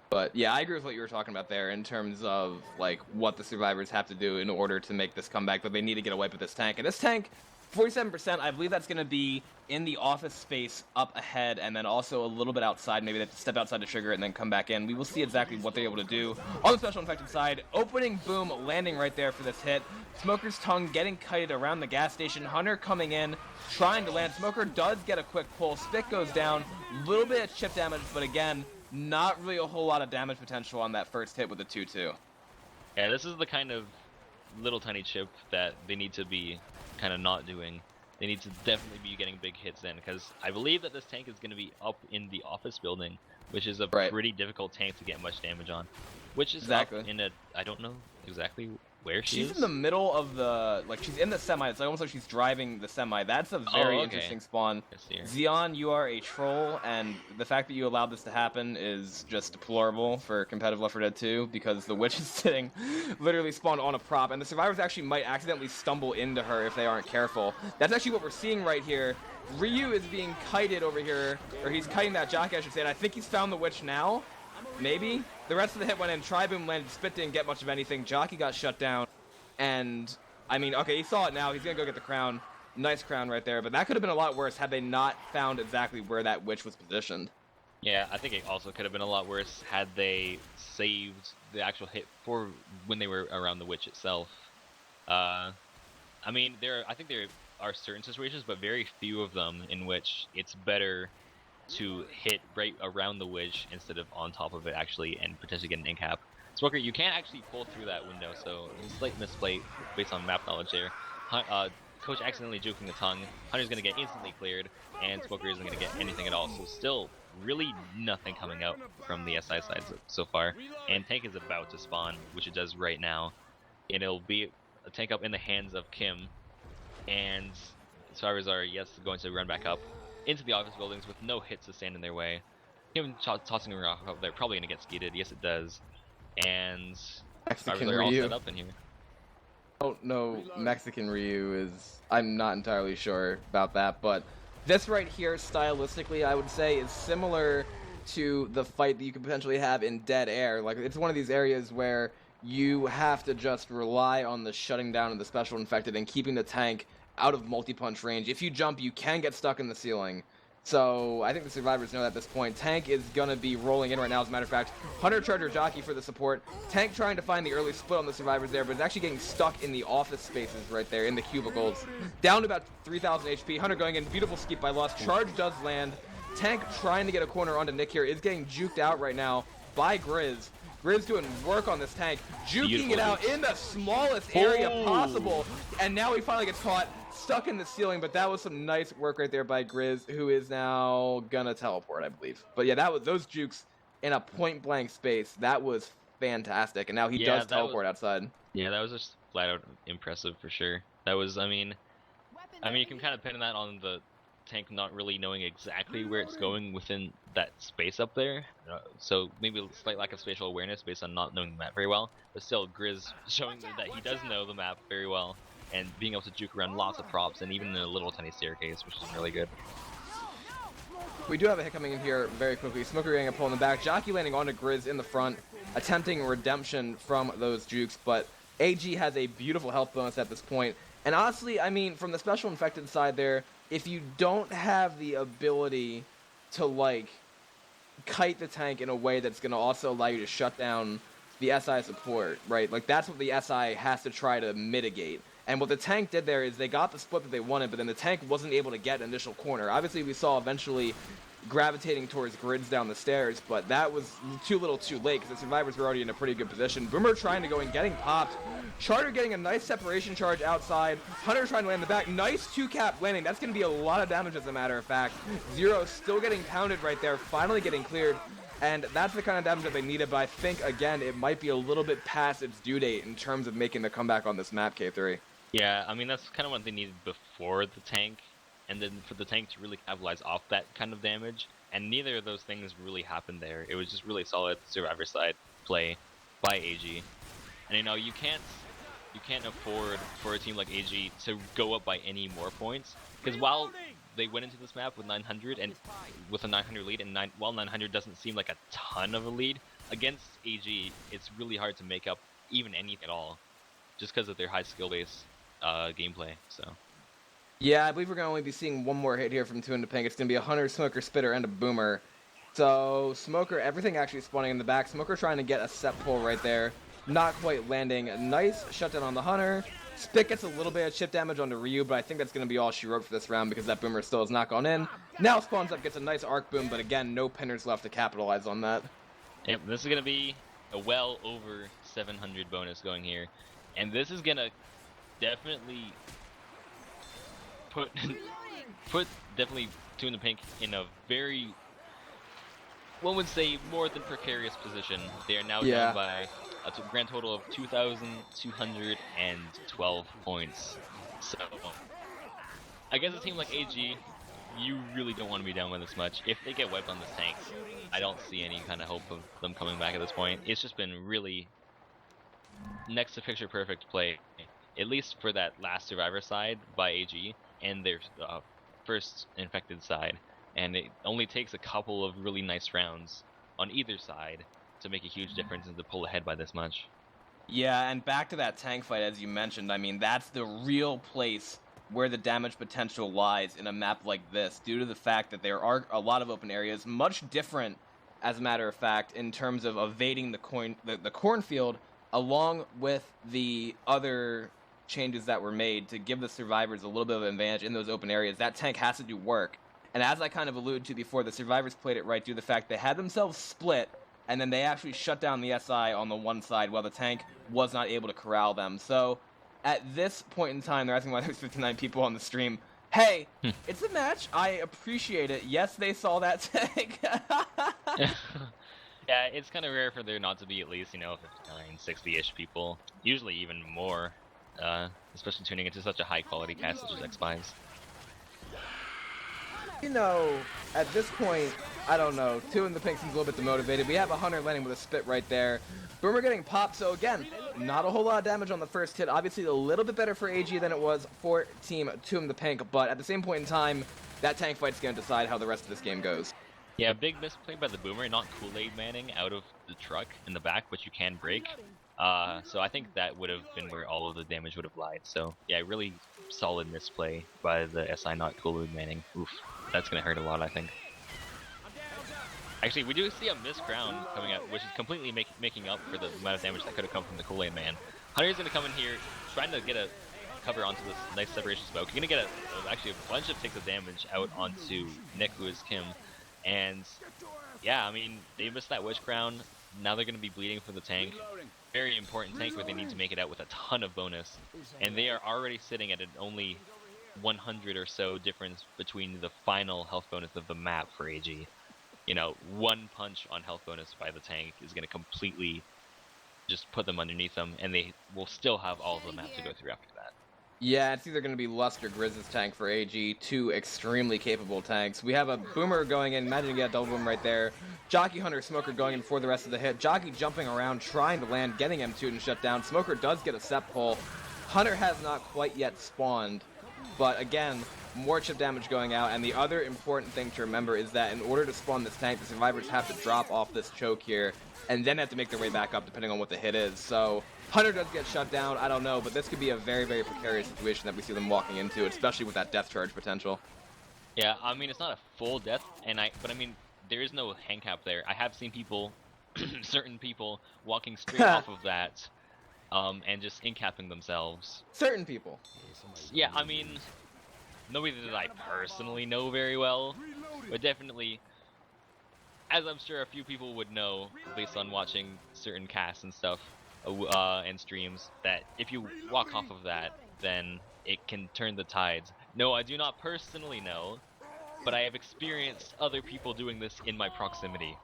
But yeah, I agree with what you were talking about there in terms of like what the survivors have to do in order to make this comeback, but they need to get a wipe at this tank. And this tank, 47%, I believe that's going to be in the office space up ahead and then also a little bit outside. Maybe they have to step outside to trigger it and then come back in. We will see exactly what they're able to do. On the special infected side, opening boom, landing right there for this hit. Smoker's tongue getting kited around the gas station. Hunter coming in, trying to land. Smoker does get a quick pull. Spit goes down. Little bit of chip damage, but again, not really a whole lot of damage potential on that first hit with the 2-2. Yeah, this is the kind of little tiny chip that they need to be kind of not doing. They need to definitely be getting big hits in, because I believe that this tank is going to be up in the office building, which is a pretty difficult tank to get much damage on. Which is up in a, I don't know exactly where she's in the middle of the, like, she's in the semi. It's like almost like she's driving the semi. That's a very interesting spawn. Xeon, you are a troll, and the fact that you allowed this to happen is just deplorable for competitive Left 4 Dead 2, because the witch is sitting literally spawned on a prop, and the survivors actually might accidentally stumble into her if they aren't careful. That's actually what we're seeing right here. Ryu is being kited over here, or he's kiting that jockey, I should say, and I think he's found the witch now. Maybe. The rest of the hit went in. Tri-Boom landed. Spit didn't get much of anything. Jockey got shut down. And, I mean, okay, he saw it now. He's going to go get the crown. Nice crown right there. But that could have been a lot worse had they not found exactly where that witch was positioned. Yeah, I think it also could have been a lot worse had they saved the actual hit for when they were around the witch itself. I mean, I think they're are certain situations, but very few of them in which it's better to hit right around the wedge instead of on top of it actually, and potentially get an in cap. Smoker, you can't actually pull through that window, so a slight misplay based on map knowledge there. Coach accidentally juking the tongue. Hunter's gonna get instantly cleared, and Smoker isn't gonna get anything at all. So still, really nothing coming out from the SI side so far. And tank is about to spawn, which it does right now. And it'll be a tank up in the hands of Kim, and survivors are going to run back up into the office buildings with no hits to stand in their way. Kim tossing a rock up there, probably gonna get skeeted. Yes, it does. And survivors are all set up in here. I don't know, Mexican Ryu is... I'm not entirely sure about that, but this right here, stylistically, I would say, is similar to the fight that you could potentially have in Dead Air. Like, it's one of these areas where you have to just rely on the shutting down of the special infected and keeping the tank out of multi-punch range. If you jump, you can get stuck in the ceiling. So I think the survivors know that at this point. Tank is going to be rolling in right now, as a matter of fact. Hunter Charger Jockey for the support. Tank trying to find the early split on the survivors there, but it's actually getting stuck in the office spaces right there, in the cubicles. Down to about 3,000 HP. Hunter going in. Beautiful skeep by Lost. Charge does land. Tank trying to get a corner onto Nick here. Is getting juked out right now by Grizz. Grizz doing work on this tank. Juking it out in the smallest area possible. And now he finally gets caught. Stuck in the ceiling, but that was some nice work right there by Grizz, who is now gonna teleport, I believe. But yeah, that was those jukes in a point-blank space. That was fantastic, and now he does teleport outside. Yeah, that was just flat out impressive for sure. That was, I mean, you can kind of pin that on the tank not really knowing exactly where it's going within that space up there. So maybe a slight lack of spatial awareness based on not knowing the map very well. But still, Grizz showing that he does know the map very well, and being able to juke around lots of props and even a little tiny staircase, which is really good. We do have a hit coming in here very quickly. Smoker getting a pull in the back. Jockey landing onto Grizz in the front, attempting redemption from those jukes, but AG has a beautiful health bonus at this point. And honestly, I mean, from the special infected side there, if you don't have the ability to, like, kite the tank in a way that's going to also allow you to shut down the SI support, right? Like, that's what the SI has to try to mitigate. And what the tank did there is they got the split that they wanted, but then the tank wasn't able to get an initial corner. Obviously, we saw eventually gravitating towards Grids down the stairs, but that was too little too late because the survivors were already in a pretty good position. Boomer trying to go and getting popped. Charter getting a nice separation charge outside. Hunter trying to land the back. Nice two-cap landing. That's going to be a lot of damage, as a matter of fact. Zero still getting pounded right there, finally getting cleared. And that's the kind of damage that they needed, but I think, again, it might be a little bit past its due date in terms of making the comeback on this map, K3. Yeah, I mean, that's kind of what they needed before the tank, and then for the tank to really capitalize off that kind of damage, and neither of those things really happened there. It was just really solid survivor side play by AG. And, you know, you can't afford for a team like AG to go up by any more points, because while they went into this map with 900 and with a 900 lead, and while 900 doesn't seem like a ton of a lead, against AG, it's really hard to make up even anything at all, just because of their high skill base gameplay. So yeah, I believe we're gonna only be seeing one more hit here from 2InDaPink. It's gonna be a Hunter, Smoker, Spitter, and a Boomer. So Smoker, everything actually spawning in the back. Smoker trying to get a set pull right there, not quite landing. A nice shutdown on the Hunter. Spit gets a little bit of chip damage onto Ryu, but I think that's gonna be all she wrote for this round because that Boomer still has not gone in. Now spawns up, gets a nice arc boom, but again, no pinners left to capitalize on that. Yep, this is gonna be a well over 700 bonus going here, and this is gonna definitely put definitely 2InDaPink in a very, one would say, more than precarious position. They are now down by a grand total of 2,212 points. So against a team like AG, you really don't want to be down by this much. If they get wiped on this tank, I don't see any kind of hope of them coming back at this point. It's just been really next to picture perfect play, at least for that last survivor side by AG and their first infected side. And it only takes a couple of really nice rounds on either side to make a huge difference and to pull ahead by this much. Yeah, and back to that tank fight, as you mentioned, I mean, that's the real place where the damage potential lies in a map like this, due to the fact that there are a lot of open areas, much different, as a matter of fact, in terms of evading the cornfield, along with the other changes that were made to give the survivors a little bit of an advantage in those open areas. That tank has to do work. And as I kind of alluded to before, the survivors played it right due to the fact they had themselves split, and then they actually shut down the SI on the one side while the tank was not able to corral them. So at this point in time, they're asking why there's 59 people on the stream. Hey, it's a match. I appreciate it. Yes, they saw that tank. Yeah, it's kind of rare for there not to be at least, 59, 60-ish people. Usually even more, especially tuning into such a high-quality cast such as X-Spies. At this point, I don't know. 2InDaPink seems a little bit demotivated. We have a Hunter landing with a spit right there. Boomer getting popped, so again, not a whole lot of damage on the first hit. Obviously, a little bit better for AG than it was for Team 2InDaPink, but at the same point in time, that tank fight's going to decide how the rest of this game goes. Yeah, big misplay by the Boomer, not Kool-Aid Manning out of the truck in the back, which you can break. So I think that would have been where all of the damage would have lied. So yeah, really solid misplay by the SI, not Kool-Aid Manning. Oof, that's gonna hurt a lot, I think. Actually, we do see a missed crown coming up, which is completely making up for the amount of damage that could have come from the Kool-Aid Man. Hunter's gonna come in here, trying to get a cover onto this nice separation smoke. You're gonna get actually a bunch of ticks of damage out onto Nick, who is Kim. And yeah, I mean, they missed that Witch Crown. Now they're going to be bleeding for the tank. Very important tank where they need to make it out with a ton of bonus. And they are already sitting at an only 100 or so difference between the final health bonus of the map for AG. One punch on health bonus by the tank is going to completely just put them underneath them, and they will still have all of the map to go through after that. Yeah, it's either going to be Lust or Grizz's tank for AG, two extremely capable tanks. We have a Boomer going in, imagine you get a double boom right there. Jockey, Hunter, Smoker going in for the rest of the hit. Jockey jumping around, trying to land, getting M2 and shut down. Smoker does get a set pull. Hunter has not quite yet spawned, but again, more chip damage going out, and the other important thing to remember is that in order to spawn this tank, the survivors have to drop off this choke here, and then have to make their way back up depending on what the hit is. So Hunter does get shut down, I don't know, but this could be a very, very precarious situation that we see them walking into, especially with that death charge potential. Yeah, I mean, it's not a full death, but I mean, there is no hang cap there. I have seen people, certain people, walking straight off of that, and just in-capping themselves. Certain people. Yeah, I mean, nobody that I personally know very well, but definitely, as I'm sure a few people would know based on watching certain casts and stuff, and streams, that if you walk off of that, then it can turn the tides. No, I do not personally know, but I have experienced other people doing this in my proximity.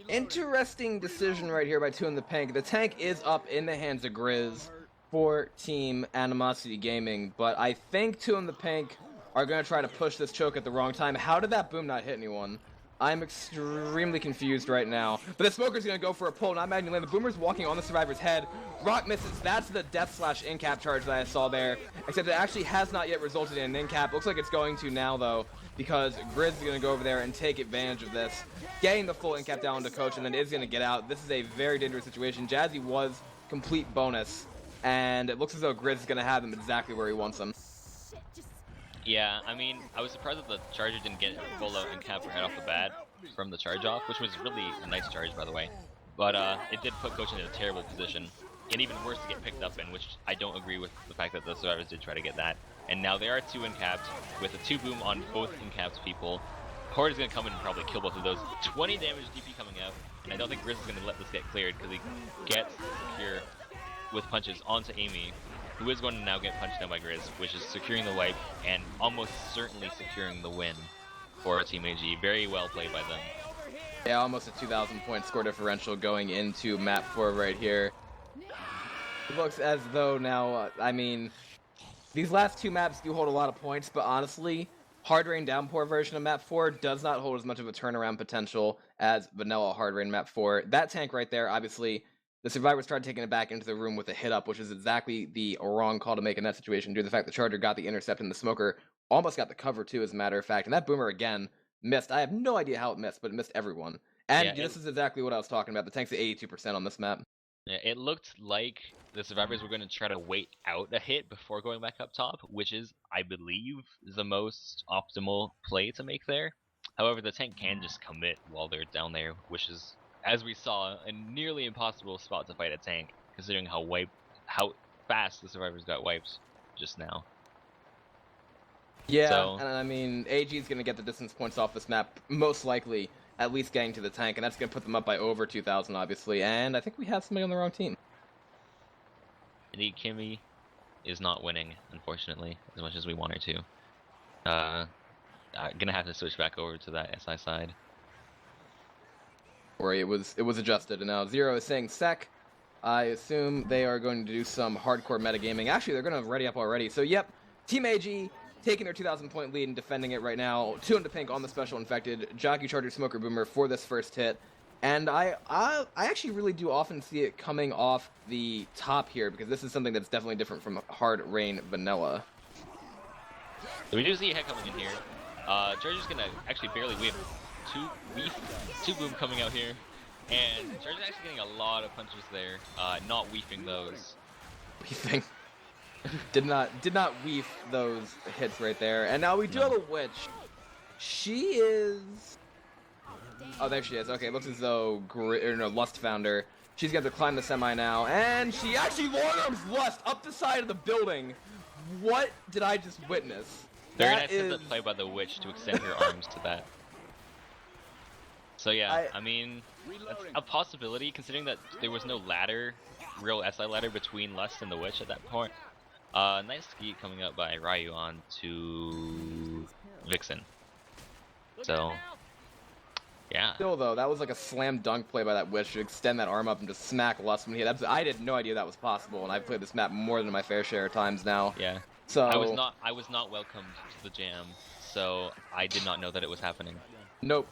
Interesting decision right here by 2InDaPink. The tank is up in the hands of Grizz for Team Animosity Gaming, but I think 2InDaPink are going to try to push this choke at the wrong time. How did that boom not hit anyone? I'm extremely confused right now. But the Smoker's going to go for a pull, not magnitude land. The Boomer's walking on the Survivor's head. Rock misses. That's the death/in-cap charge that I saw there. Except it actually has not yet resulted in an in-cap. Looks like it's going to now, though, because Grizz is going to go over there and take advantage of this. Getting the full in-cap down to Coach, and then is going to get out. This is a very dangerous situation. Jazzy was complete bonus, and it looks as though Grizz is going to have him exactly where he wants him. Yeah, I mean, I was surprised that the Charger didn't get a full out in-cap right off the bat from the charge off, which was really a nice charge, by the way. But it did put Coach in a terrible position, and even worse to get picked up in, which I don't agree with the fact that the survivors did try to get that. And now there are two in-capped, with a 2-boom on both in-capped people. Horde is going to come in and probably kill both of those. 20 damage DP coming out, and I don't think Grizz is going to let this get cleared, because he gets secure with punches onto Amy, who is going to now get punched down by Grizz, which is securing the wipe, and almost certainly securing the win for Team AG. Very well played by them. Yeah, almost a 2,000 point score differential going into map 4 right here. It looks as though now, I mean, these last two maps do hold a lot of points, but honestly, Hard Rain Downpour version of map 4 does not hold as much of a turnaround potential as vanilla Hard Rain map 4. That tank right there, obviously, the survivors tried taking it back into the room with a hit up, which is exactly the wrong call to make in that situation due to the fact the Charger got the intercept and the Smoker almost got the cover too, as a matter of fact. And that Boomer again missed. I have no idea how it missed, but it missed everyone. And yeah, this is exactly what I was talking about. The tank's at 82% on this map. Yeah, it looked like the survivors were going to try to wait out a hit before going back up top, which is, I believe, the most optimal play to make there. However, the tank can just commit while they're down there, which is, as we saw, a nearly impossible spot to fight a tank, considering how fast the survivors got wiped just now. Yeah, So, and I mean, AG is going to get the distance points off this map, most likely, at least getting to the tank, and that's going to put them up by over 2,000, obviously, and I think we have somebody on the wrong team. Indeed, Kimmy is not winning, unfortunately, as much as we want her to. Gonna have to switch back over to that SI side. Where it was adjusted, and now Zero is saying sec. I assume they are going to do some hardcore metagaming. Actually, they're going to ready up already. So, yep, Team AG taking their 2,000 point lead and defending it right now. 2InDaPink on the special infected. Jockey, Charger, Smoker, Boomer for this first hit. And I actually really do often see it coming off the top here, because this is something that's definitely different from Hard Rain Vanilla. So we do see a head coming in here. Charger's gonna actually barely whip. Two boom coming out here. And Charger's actually getting a lot of punches there, not weefing those. Weefing. did not weef those hits right there. And now we do have a witch. She is... Oh, there she is. Okay, looks as though Lust found her. She's going to climb the semi now, and she actually long arms Lust up the side of the building. What did I just witness? Very nice hit play by the witch to extend her arms to that. So yeah, I mean, that's a possibility considering that there was no ladder, real SI ladder between Lust and the witch at that point. Nice ski coming up by Ryu on to Vixen. So, yeah. Still though, that was like a slam dunk play by that witch to extend that arm up and just smack Lust when he hit. I had no idea that was possible, and I've played this map more than my fair share of times now. Yeah. So I was not welcomed to the jam, so I did not know that it was happening. Nope.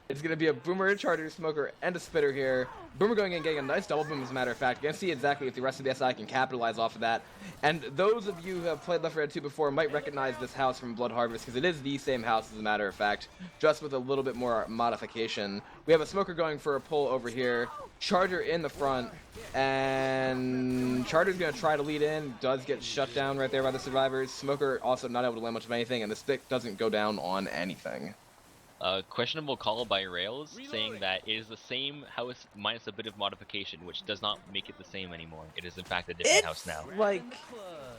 It's going to be a Boomer, a Charger, Smoker, and a Spitter here. Boomer going in and getting a nice double boom, as a matter of fact. You're going to see exactly if the rest of the SI can capitalize off of that. And those of you who have played Left 4 Dead 2 before might recognize this house from Blood Harvest, because it is the same house, as a matter of fact, just with a little bit more modification. We have a Smoker going for a pull over here. Charger in the front. And Charger's going to try to lead in. Does get shut down right there by the survivors. Smoker also not able to land much of anything, and the stick doesn't go down on anything. Questionable call by Rails, saying that it is the same house minus a bit of modification, which does not make it the same anymore. It is in fact a different house now. Like,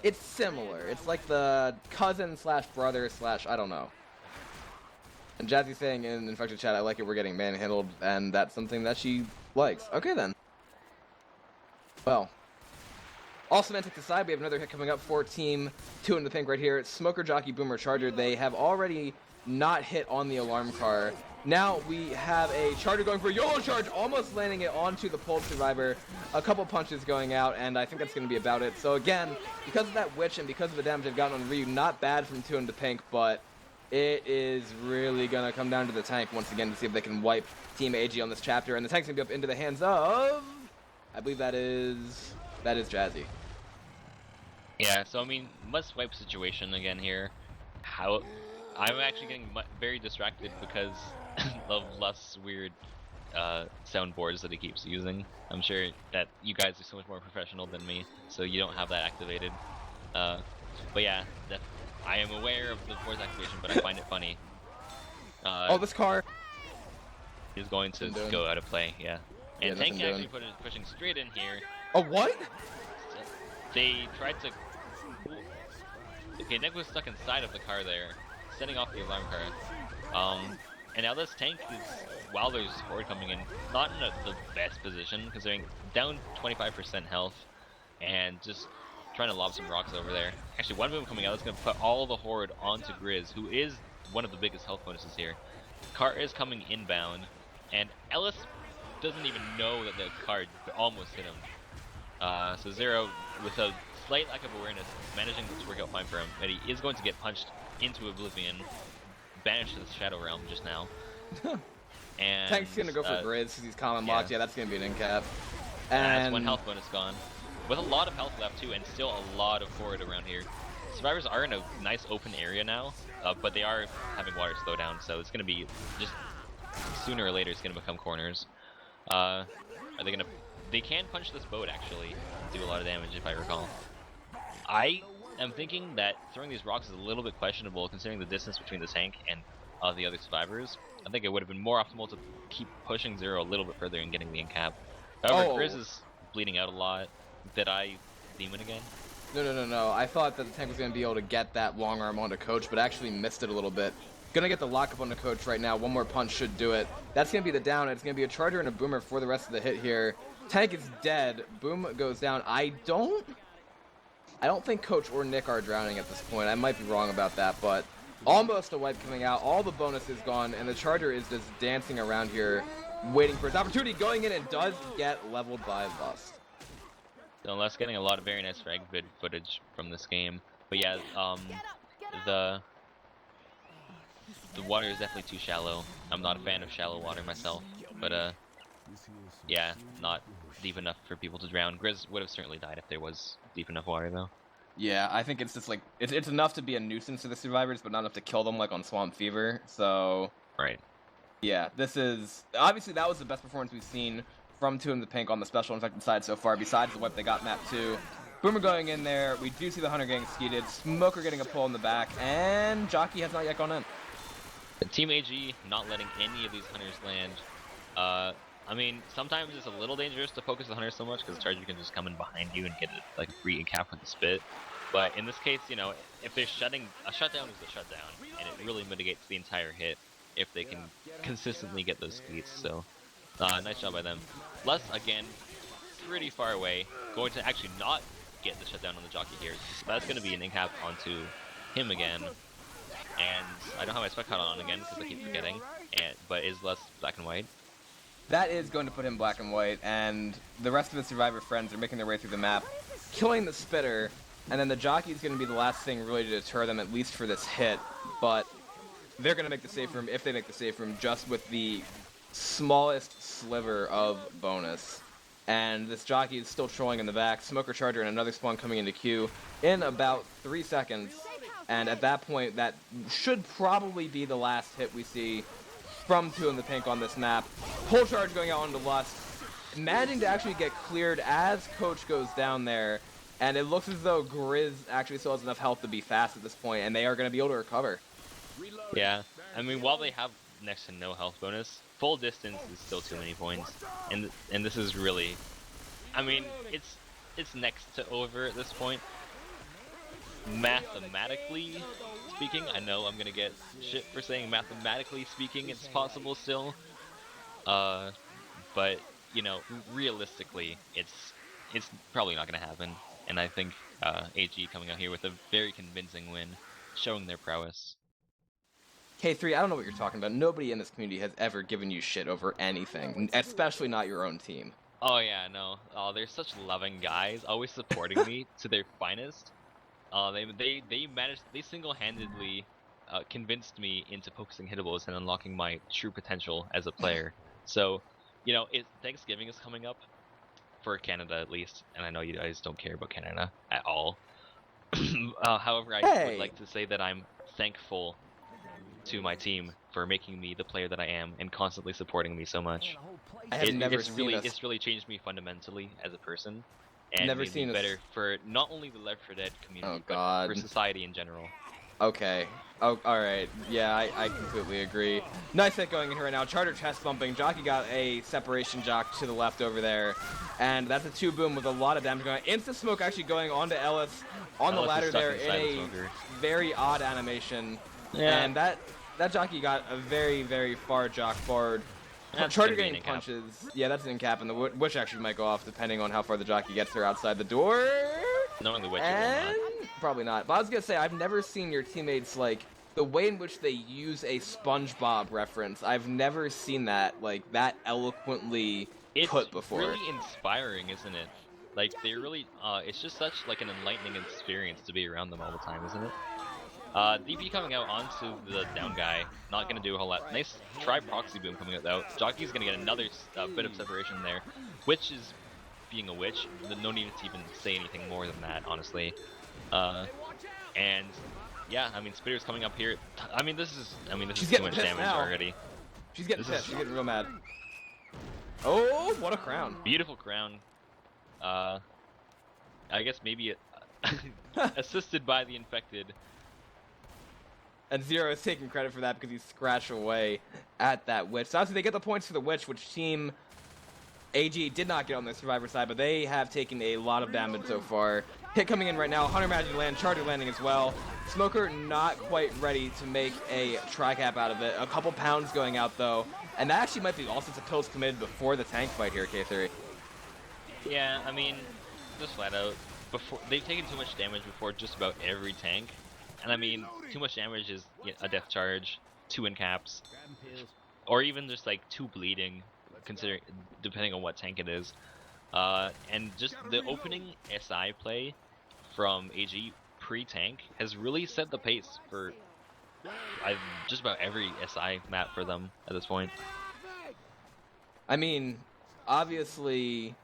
it's similar. It's like the cousin slash brother slash I don't know. And Jazzy saying in Infected Chat, I like it, we're getting manhandled, and that's something that she likes. Okay then. Well. All semantics aside, we have another hit coming up for Team 2InDaPink right here. It's Smoker, Jockey, Boomer, Charger. They have already not hit on the alarm car. Now we have a Charger going for a YOLO charge, almost landing it onto the pulled survivor. A couple punches going out, and I think that's going to be about it. So again, because of that witch and because of the damage they've gotten on Ryu, not bad from 2InDaPink, but it is really going to come down to the tank once again to see if they can wipe Team AG on this chapter. And the tank's going to be up into the hands of... I believe that is Jazzy. Yeah, so I mean, must wipe situation again here. I'm actually getting very distracted because of Lust's weird soundboards that he keeps using. I'm sure that you guys are so much more professional than me, so you don't have that activated. But yeah, I am aware of the voice activation, but I find it funny. Oh, this car is going to go out of play, yeah. And Tank actually pushing straight in here. Oh, what? They tried to... Okay, Nick was stuck inside of the car there, setting off the alarm car. And now this tank is, while there's Horde coming in, not in the best position, considering down 25% health, and just trying to lob some rocks over there. Actually, one boom coming out is going to put all the Horde onto Grizz, who is one of the biggest health bonuses here. Car is coming inbound, and Ellis doesn't even know that the car almost hit him. So Zero, with a slight lack of awareness, managing to work out fine for him, but he is going to get punched into oblivion, banished to the Shadow Realm just now. And Tank's gonna go for Grizz because he's common locked. Yeah, that's gonna be an in-cap. And that's one health bonus gone. With a lot of health left too, and still a lot of forward around here. Survivors are in a nice open area now, but they are having water slow down, so it's gonna be just sooner or later it's gonna become corners. Are they gonna? They can punch this boat actually, and do a lot of damage if I recall. I am thinking that throwing these rocks is a little bit questionable considering the distance between the tank and the other survivors. I think it would have been more optimal to keep pushing Zero a little bit further and getting the in-cap. However, Grizz is bleeding out a lot. Did I Demon again? No. I thought that the tank was going to be able to get that long arm onto Coach, but actually missed it a little bit. Gonna get the lockup onto Coach right now. One more punch should do it. That's going to be the down. It's going to be a Charger and a Boomer for the rest of the hit here. Tank is dead. Boom goes down. I don't think Coach or Nick are drowning at this point. I might be wrong about that, but almost a wipe coming out. All the bonus is gone, and the Charger is just dancing around here, waiting for his opportunity. Going in and does get leveled by Bust. So Les getting a lot of very nice frag vid footage from this game. But yeah, the water is definitely too shallow. I'm not a fan of shallow water myself, but yeah, not deep enough for people to drown. Grizz would have certainly died if there was deep enough water though. Yeah, I think it's just like it's enough to be a nuisance to the survivors, but not enough to kill them like on Swamp Fever. So right. Yeah, this is obviously that was the best performance we've seen from 2InDaPink on the special infected side so far, besides the wipe they got map 2. Boomer going in there, we do see the Hunter getting skeeted, Smoker getting a pull in the back, and Jockey has not yet gone in. Team AG not letting any of these Hunters land. I mean, sometimes it's a little dangerous to focus the Hunter so much because the Charger can just come in behind you and get it like free cap with the spit. But in this case, you know, if they're shutdown is a shutdown, and it really mitigates the entire hit if they can consistently get those skeets. So, nice job by them. Les, again, pretty far away, going to actually not get the shutdown on the Jockey here. So that's going to be an in-cap onto him again. And I don't have my spec cut on again because I keep forgetting. But is Les black and white? That is going to put him black and white, and the rest of the survivor friends are making their way through the map, killing the Spitter, and then the Jockey is going to be the last thing really to deter them, at least for this hit. But they're going to make the safe room, if they make the safe room, just with the smallest sliver of bonus. And this Jockey is still trolling in the back. Smoker Charger and another spawn coming into queue in about 3 seconds. And at that point, that should probably be the last hit we see from 2InDaPink on this map. Pull charge going out onto Lust, managing to actually get cleared as Coach goes down there. And it looks as though Grizz actually still has enough health to be fast at this point, and they are going to be able to recover. Yeah, I mean, while they have next to no health bonus, full distance is still too many points, and this is really, I mean, it's next to over at this point. Mathematically speaking, I know I'm gonna get shit for saying mathematically speaking it's possible still, but you know, realistically, it's probably not gonna happen. And I think AG coming out here with a very convincing win, showing their prowess. K3, I don't know what you're talking about. Nobody in this community has ever given you shit over anything, especially not your own team. Oh yeah, no. Oh, they're such loving guys, always supporting me to their finest. They single-handedly convinced me into focusing hittables and unlocking my true potential as a player. So, you know, Thanksgiving is coming up for Canada at least, and I know you guys don't care about Canada at all. However, I would like to say that I'm thankful to my team for making me the player that I am and constantly supporting me so much. It's really changed me fundamentally as a person. And made me better for not only the Left 4 Dead community, but for society in general. Okay. Oh, alright. Yeah, I completely agree. Nice hit going in here right now. Charter chest bumping. Jockey got a separation jock to the left over there. And that's a 2-boom with a lot of damage going on. Instant smoke actually going onto Ellis on the ladder there in a very odd animation. Yeah. And that Jockey got a very, very far jock forward. Charger getting punches. Yeah, that's an in-cap, and the Witch actually might go off depending on how far the Jockey gets there outside the door. Knowing the Witch, probably not. But I was gonna say, I've never seen your teammates, like, the way in which they use a SpongeBob reference. I've never seen that, like, that eloquently put before. It's really inspiring, isn't it? Like, they really, it's just such, like, an enlightening experience to be around them all the time, isn't it? DP coming out onto the down guy, not going to do a whole lot. Nice try proxy boom coming out though. Jockey's going to get another bit of separation there. Witch is being a witch. No need to even say anything more than that, honestly. And yeah, I mean, Spitter's coming up here. I mean, this is too much damage already. She's getting pissed. She's getting real mad. Oh, what a crown! Beautiful crown. I guess maybe assisted by the infected. And Zero is taking credit for that because he scratched away at that Witch. So obviously they get the points for the Witch, which team AG did not get on the survivor side, but they have taken a lot of damage so far. Hit coming in right now, Hunter managing to land, Charger landing as well. Smoker not quite ready to make a tri-cap out of it. A couple pounds going out though, and that actually might be all sorts of kills committed before the tank fight here, K3. Yeah, I mean, just flat out, they've taken too much damage before just about every tank. And I mean, too much damage is a death charge, 2 in caps, or even just like 2 bleeding, depending on what tank it is. And just the opening SI play from AG pre-tank has really set the pace for just about every SI map for them at this point. I mean, obviously,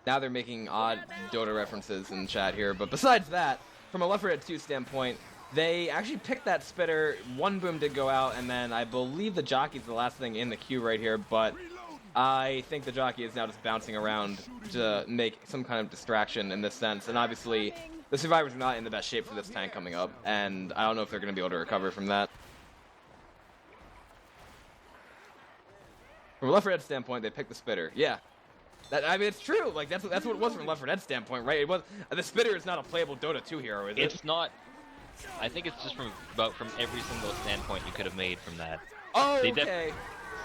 now they're making odd Dota references in chat here, but besides that, from a Left 4 Dead 2 standpoint, they actually picked that spitter. One boom did go out, and then I believe the jockey's the last thing in the queue right here, but I think the jockey is now just bouncing around to make some kind of distraction in this sense, and obviously the survivors are not in the best shape for this tank coming up, and I don't know if they're going to be able to recover from that. From a Left 4 Dead standpoint, they picked the spitter. Yeah. I mean, it's true. Like, that's what it was from a Left 4 Dead standpoint, right? It was the spitter is not a playable Dota 2 hero, is it? It's not. I think it's just from every single standpoint you could have made from that. Oh, okay.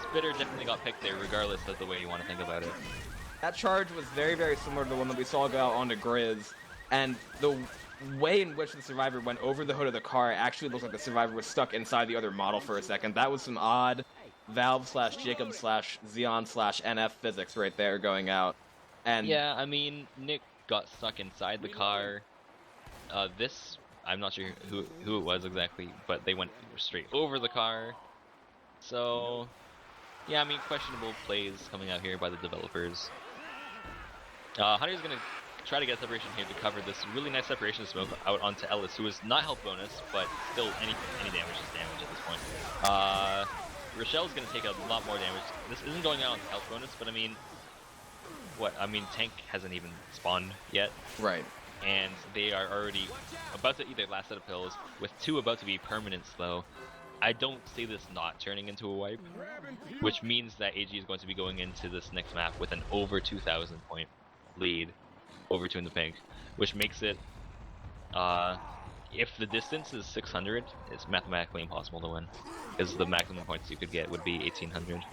Spitter definitely got picked there, regardless of the way you want to think about it. That charge was very, very similar to the one that we saw go out onto Grizz, and the way in which the survivor went over the hood of the car actually looks like the survivor was stuck inside the other model for a second. That was some odd Valve/Jacob/Xeon/NF physics right there going out. And yeah, I mean, Nick got stuck inside the car. This, I'm not sure who it was exactly, but they went straight over the car. So, yeah, I mean, questionable plays coming out here by the developers. Hunter's gonna try to get a separation here to cover this really nice separation smoke out onto Ellis, who is not health bonus, but still any damage is damage at this point. Rochelle's gonna take a lot more damage. This isn't going out on health bonus, but I mean, tank hasn't even spawned yet. Right. And they are already about to eat their last set of pills, with 2 about to be permanent slow. I don't see this not turning into a wipe, which means that AG is going to be going into this next map with an over 2,000 point lead over 2InDaPink, which makes it, if the distance is 600, it's mathematically impossible to win, because the maximum points you could get would be 1,800.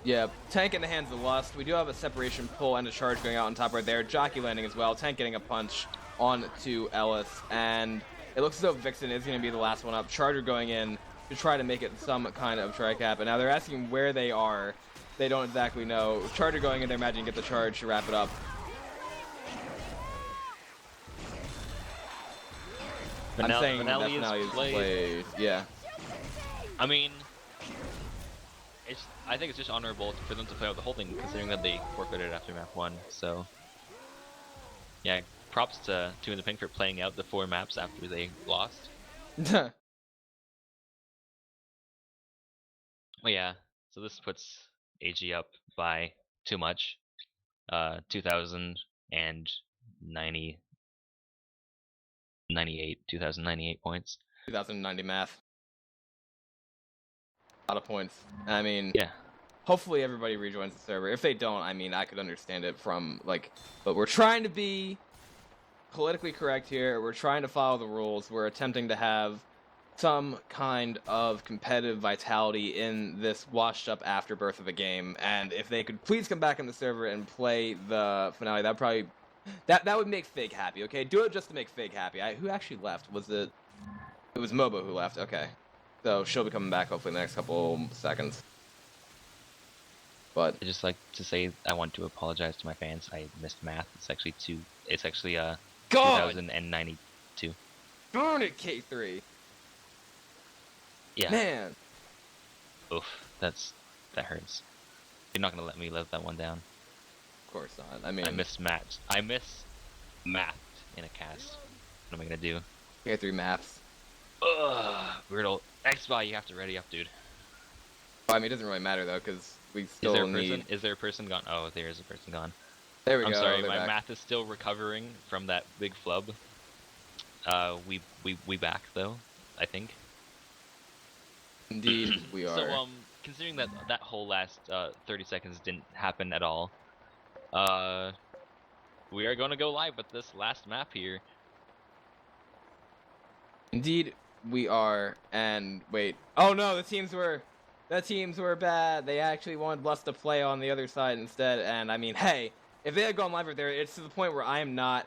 Yeah, tank in the hands of Lust. We do have a separation pull and a charge going out on top right there. Jockey landing as well. Tank getting a punch on to Ellis, and it looks as though Vixen is going to be the last one up. Charger going in to try to make it some kind of tri-cap, and now they're asking where they are. They don't exactly know. Charger going in there, imagining get the charge to wrap it up. I'm saying that finale is played. Yeah. I mean, I think it's just honorable for them to play out the whole thing, considering that they forfeited after map 1. So, yeah, props to 2InDaPink for playing out the 4 maps after they lost. Well, yeah, so this puts AG up by too much. 2,098 points. 2,090 math. A lot of points. I mean, yeah. Hopefully everybody rejoins the server. If they don't, I mean, I could understand it from, like, but we're trying to be politically correct here. We're trying to follow the rules. We're attempting to have some kind of competitive vitality in this washed up afterbirth of a game. And if they could please come back in the server and play the finale, that'd probably, that would make Fig happy, okay? Do it just to make Fig happy. Who actually left? Was it was Mobo who left, okay. So she'll be coming back hopefully in the next couple seconds. But I just like to say I want to apologize to my fans. I missed math. It's actually 2092. Darn it, K3. Yeah. Man. Oof. That hurts. You're not gonna let me live that one down. Of course not. I mean, I miss math. I miss math in a cast. What am I gonna do? K3 maths. Ugh. Weirdo. Xbox, you have to ready up, dude. Well, I mean, it doesn't really matter though, because we still need. Is there a person gone? Oh, there is a person gone. There we go. I'm sorry, my back. math is still recovering from that big flub. We back though, I think. Indeed, we are. So considering that whole last 30 seconds didn't happen at all, We are going to go live with this last map here. Indeed, we are. And wait. Oh no, the teams were bad. They actually wanted Lust to play on the other side instead. And I mean, hey, if they had gone live right there, it's to the point where I am not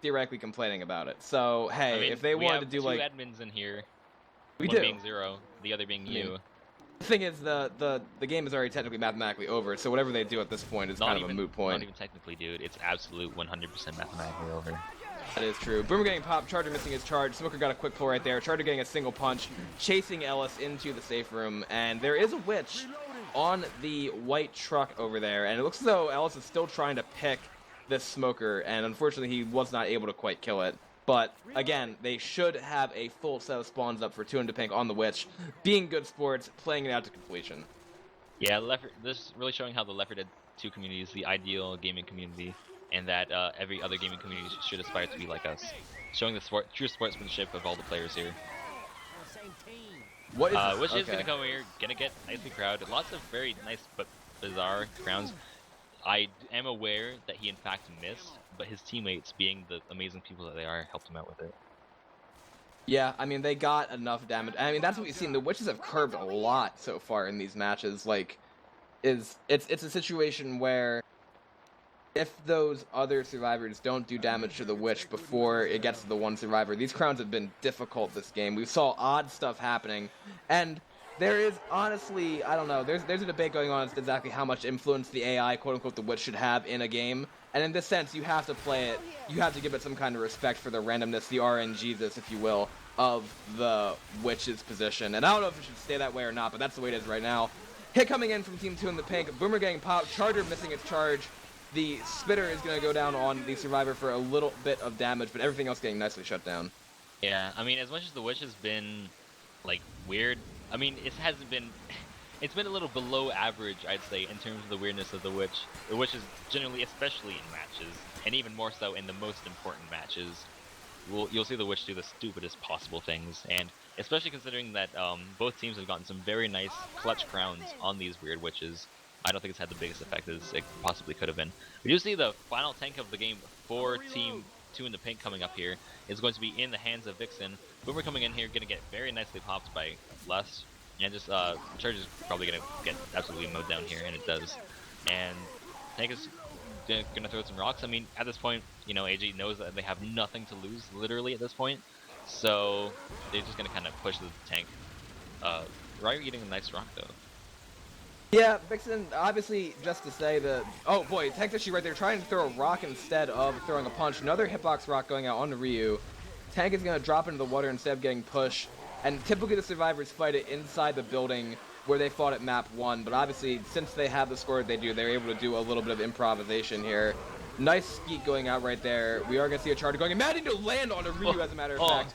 theoretically complaining about it. So hey, I mean, if they we wanted have to do two like admins in here. we One do. being Zero, the other being you. The thing is, the game is already technically mathematically over, so whatever they do at this point is kind of a moot point. Not even technically, dude. It's absolute 100% mathematically over. That is true. Boomer getting popped, Charger missing his charge, Smoker got a quick pull right there, Charger getting a single punch, chasing Ellis into the safe room, and there is a witch on the white truck over there, and it looks as though Ellis is still trying to pick this Smoker, and unfortunately he was not able to quite kill it. But, again, they should have a full set of spawns up for 2InDaPink on the Witch, being good sports, playing it out to completion. Yeah, this is really showing how the Left 4 Dead 2 community is the ideal gaming community, and that every other gaming community should aspire to be like us. Showing the true sportsmanship of all the players here. What is Which is gonna come here, gonna get nicely crowded. Lots of very nice but bizarre rounds. I am aware that he in fact missed, but his teammates, being the amazing people that they are, helped him out with it. Yeah, I mean, they got enough damage. I mean, that's what we've seen. The Witches have curved a lot so far in these matches. Like, it's a situation where if those other survivors don't do damage to the Witch before it gets to the one survivor, these crowns have been difficult this game. We saw odd stuff happening, and there is honestly, I don't know, there's a debate going on as to exactly how much influence the AI, quote-unquote, the Witch should have in a game. And in this sense, you have to play it, you have to give it some kind of respect for the randomness, the RNGesus, if you will, of the Witch's position. And I don't know if it should stay that way or not, but that's the way it is right now. Hit coming in from Team 2InDaPink, Boomer getting popped, Charger missing its charge. The Spitter is going to go down on the Survivor for a little bit of damage, but everything else getting nicely shut down. Yeah, I mean, as much as the Witch has been, like, weird, I mean, it hasn't been... It's been a little below average, I'd say, in terms of the weirdness of the Witch. The Witch is generally, especially in matches, and even more so in the most important matches, you'll see the Witch do the stupidest possible things, and especially considering that both teams have gotten some very nice clutch crowns on these weird Witches, I don't think it's had the biggest effect as it possibly could have been. We do see the final tank of the game for Team 2InDaPink coming up here is going to be in the hands of Vixen. Boomer coming in here, going to get very nicely popped by Lust. And just, Charge is probably going to get absolutely mowed down here, and it does. And Tank is going to throw some rocks. I mean, at this point, you know, AG knows that they have nothing to lose, literally, at this point. So, they're just going to kind of push the tank. Ryu eating a nice rock, though. Yeah, Vixen, obviously, just to say that... Oh, boy, Tank's actually right there trying to throw a rock instead of throwing a punch. Another hitbox rock going out onto Ryu. Tank is going to drop into the water instead of getting pushed. And typically the survivors fight it inside the building where they fought at map 1, but obviously since they have the score they do, they're able to do a little bit of improvisation here. Nice skeet going out right there. We are going to see a charge going, and managing to land on a Ryu as a matter of fact.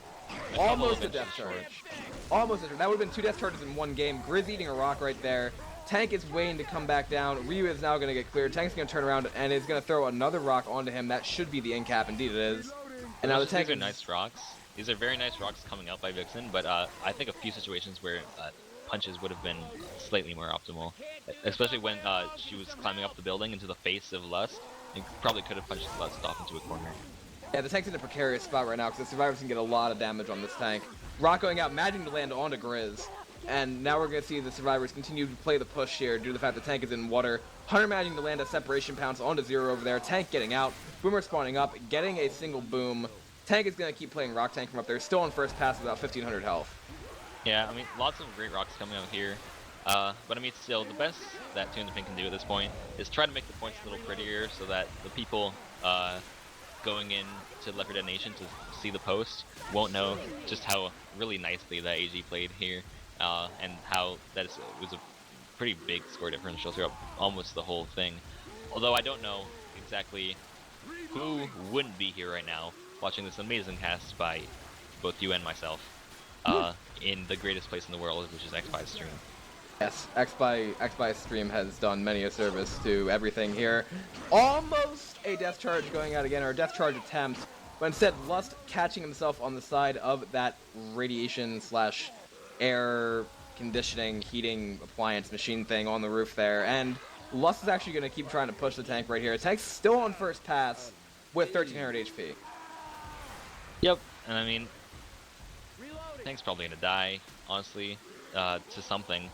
Almost a death charge. Almost a, that would have been 2 death charges in one game. Grizz eating a rock right there. Tank is waiting to come back down. Ryu is now going to get cleared. Tank's going to turn around and is going to throw another rock onto him. That should be the end cap. Indeed it is. And now the tank These are nice rocks. These are very nice rocks coming up by Vixen, but I think a few situations where punches would have been slightly more optimal. Especially when she was climbing up the building into the face of Lust, and probably could have punched Lust off into a corner. Yeah, the tank's in a precarious spot right now because the survivors can get a lot of damage on this tank. Rock going out, managing to land onto Grizz. And now we're going to see the survivors continue to play the push here due to the fact the tank is in water. Hunter managing to land a separation pounce onto Zero over there. Tank getting out. Boomer spawning up, getting a single boom. Tank is going to keep playing Rock Tank from up there. Still on first pass with about 1,500 health. Yeah, I mean, lots of great rocks coming out here. But I mean, still, the best that 2InDaPink can do at this point is try to make the points a little prettier so that the people going in to Left 4 Dead Nation to see the post won't know just how really nicely that AG played here. And how it was a pretty big score differential throughout almost the whole thing. Although I don't know exactly who wouldn't be here right now watching this amazing cast by both you and myself in the greatest place in the world, which is XBy's stream. Yes, XBy's stream has done many a service to everything here. Almost a death charge going out again, or a death charge attempt, but instead Lust catching himself on the side of that radiation / air conditioning, heating appliance machine thing on the roof there, and Lust is actually going to keep trying to push the tank right here. Tank's still on first pass with 1300 HP. Yep, and I mean, Tank's probably gonna die, honestly, to something.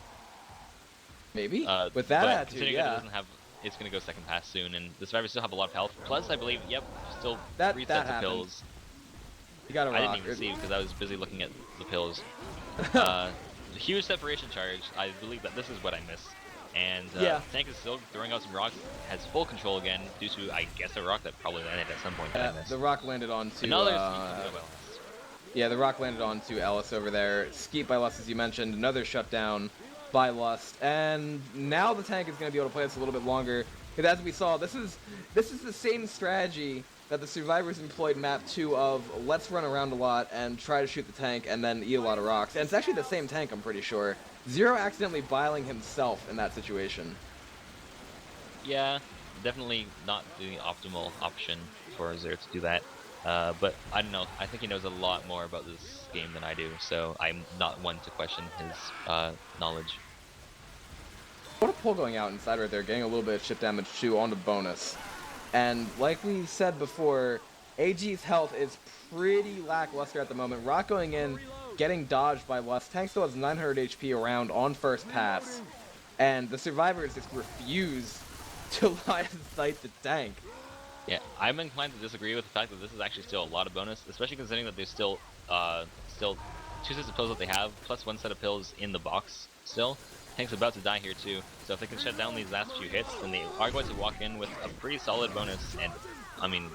Maybe? With that but attitude, considering yeah. that it doesn't have, it's gonna go second pass soon, and the survivors still have a lot of health. Plus, I believe, yep, still That 3 sets of happened. pills. You got a rock. I didn't even see because I was busy looking at the pills. Huge separation charge. I believe that this is what I missed. And Yeah. Tank is still throwing out some rocks, has full control again due to, I guess, a rock that probably landed at some point that I missed. The rock landed onto... Another yeah, the rock landed onto Ellis over there. Skeet by Lust, as you mentioned. Another shutdown by Lust. And now the tank is going to be able to play this a little bit longer. Because as we saw, this is the same strategy that the survivors employed map 2 of let's run around a lot and try to shoot the tank and then eat a lot of rocks. And it's actually the same tank, I'm pretty sure. Zero accidentally biling himself in that situation. Yeah, definitely not the optimal option for Zero to do that. But I don't know. I think he knows a lot more about this game than I do, so I'm not one to question his knowledge. What a pull going out inside right there, getting a little bit of chip damage too on the bonus. And like we said before, AG's health is pretty lackluster at the moment. Rock going in, getting dodged by Lust. Tank still has 900 HP around on first pass. And the survivors just refuse to line of sight the tank. Yeah, I'm inclined to disagree with the fact that this is actually still a lot of bonus, especially considering that there's still 2 sets of pills that they have, plus 1 set of pills in the box still. Tank's about to die here too, so if they can shut down these last few hits, then they are going to walk in with a pretty solid bonus, and, I mean,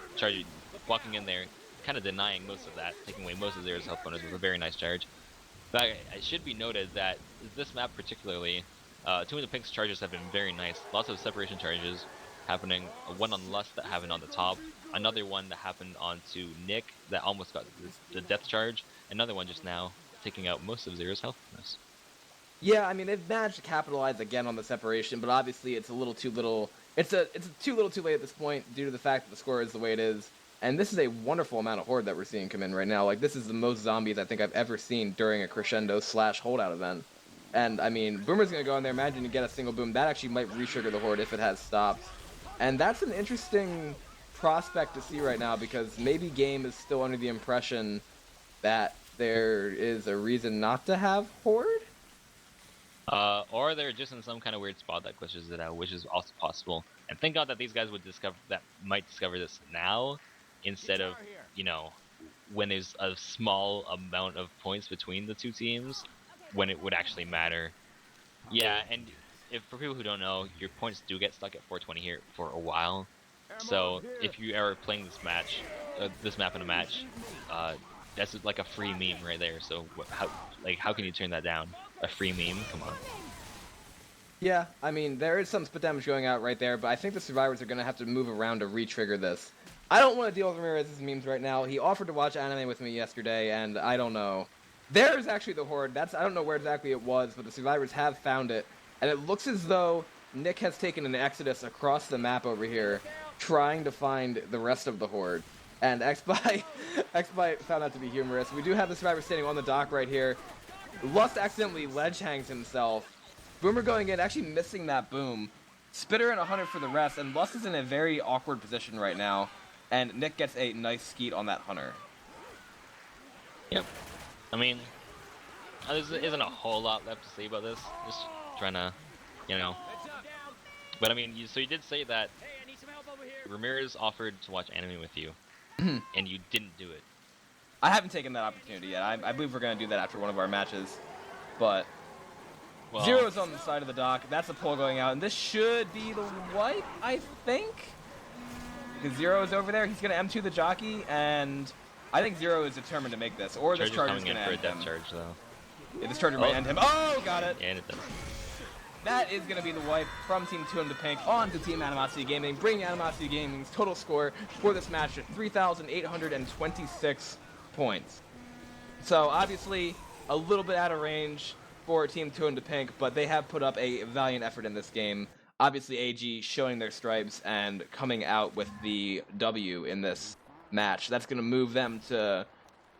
walking in there, kind of denying most of that, taking away most of Zero's health bonus with a very nice charge. But it should be noted that this map particularly, 2InDaPink's charges have been very nice, lots of separation charges happening, one on Lust that happened on the top, another one that happened onto Nick that almost got the depth charge, another one just now taking out most of Zero's health bonus. Yeah, I mean, they've managed to capitalize again on the separation, but obviously it's a little too little. It's too little too late at this point due to the fact that the score is the way it is. And this is a wonderful amount of horde that we're seeing come in right now. Like, this is the most zombies I think I've ever seen during a crescendo / holdout event. And, I mean, Boomer's going to go in there, imagine you get a single boom. That actually might re-trigger the horde if it has stopped. And that's an interesting prospect to see right now, because maybe Game is still under the impression that there is a reason not to have horde? Or they're just in some kind of weird spot that glitches it out, which is also possible. And thank God that these guys might discover this now, instead of, you know, when there's a small amount of points between the two teams, when it would actually matter. Yeah, and for people who don't know, your points do get stuck at 420 here for a while. So if you are playing this map in a match, that's like a free meme right there. So how can you turn that down? A free meme? Come on. Yeah, I mean, there is some spit damage going out right there, but I think the survivors are going to have to move around to re-trigger this. I don't want to deal with Ramirez's memes right now. He offered to watch anime with me yesterday, and I don't know. There is actually the horde. I don't know where exactly it was, but the survivors have found it. And it looks as though Nick has taken an exodus across the map over here, trying to find the rest of the horde. And Xby found that to be humorous. We do have the survivor standing on the dock right here. Lust accidentally ledge hangs himself. Boomer going in, actually missing that boom. Spitter and 100 for the rest, and Lust is in a very awkward position right now. And Nick gets a nice skeet on that hunter. Yep. I mean, there isn't a whole lot left to say about this. Just trying to, you know. But I mean, so you did say that Ramirez offered to watch anime with you, and you didn't do it. I haven't taken that opportunity yet. I believe we're going to do that after one of our matches. But well, Zero's on the side of the dock. That's a pull going out. And this should be the wipe, I think. Because Zero is over there. He's going to M2 the jockey. And I think Zero is determined to make this. Or this Charger's going to end him. Charge, though. Yeah, this Charger might end him. Oh, got it. And it does. That is going to be the wipe from Team 2InDaPink on to Team Animosity Gaming, bringing Animosity Gaming's total score for this match to 3,826 points. So obviously a little bit out of range for Team 2InDaPink, but they have put up a valiant effort in this game. Obviously AG showing their stripes and coming out with the W in this match. That's going to move them to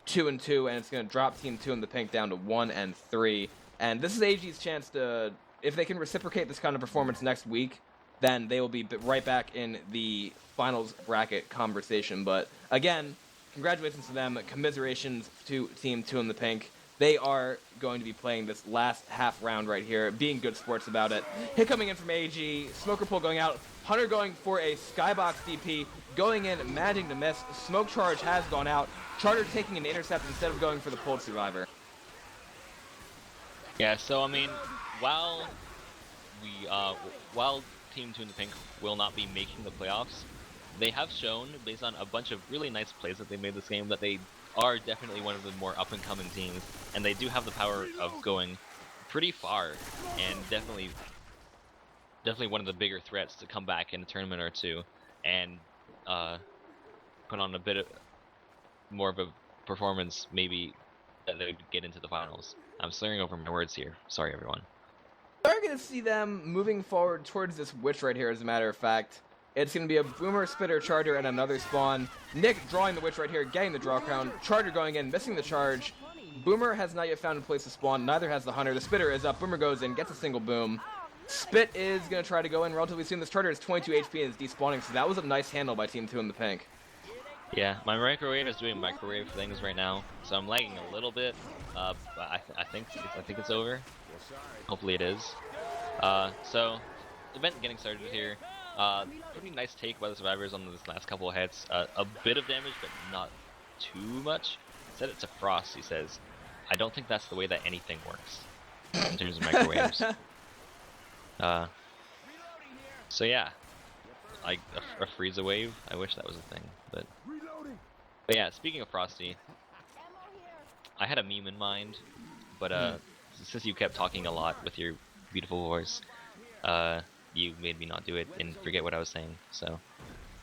2-2, and it's going to drop Team 2InDaPink down to 1-3. And this is AG's chance to, if they can reciprocate this kind of performance next week, then they will be right back in the finals bracket conversation. But again, congratulations to them. Commiserations to Team 2InDaPink. They are going to be playing this last half round right here, being good sports about it. Hit coming in from AG, Smoker Pull going out, Hunter going for a Skybox DP, going in, managing to miss. Smoke Charge has gone out. Charter taking an intercept instead of going for the pulled survivor. Yeah, so I mean, while while Team 2InDaPink will not be making the playoffs, they have shown, based on a bunch of really nice plays that they made this game, that they are definitely one of the more up-and-coming teams, and they do have the power of going pretty far, and definitely one of the bigger threats to come back in a tournament or two, and put on a bit of more of a performance, maybe that they would get into the finals. I'm slurring over my words here. Sorry, everyone. We're going to see them moving forward towards this witch right here, as a matter of fact. It's going to be a Boomer, Spitter, Charger, and another spawn. Nick drawing the witch right here, getting the draw crown. Charger going in, missing the charge. Boomer has not yet found a place to spawn. Neither has the Hunter. The Spitter is up. Boomer goes in, gets a single boom. Spit is going to try to go in relatively soon. This Charger is 22 HP and is despawning, so that was a nice handle by Team 2InDaPink. Yeah, my microwave is doing microwave things right now, so I'm lagging a little bit. But I think it's over. Hopefully it is. So event getting started here. Pretty nice take by the survivors on this last couple of hits. A bit of damage, but not too much. Set it to Frost. He says, "I don't think that's the way that anything works in terms of microwaves." So yeah, like a Frieza wave. I wish that was a thing, but yeah. Speaking of Frosty, I had a meme in mind, but since you kept talking a lot with your beautiful voice, you made me not do it and forget what I was saying. So.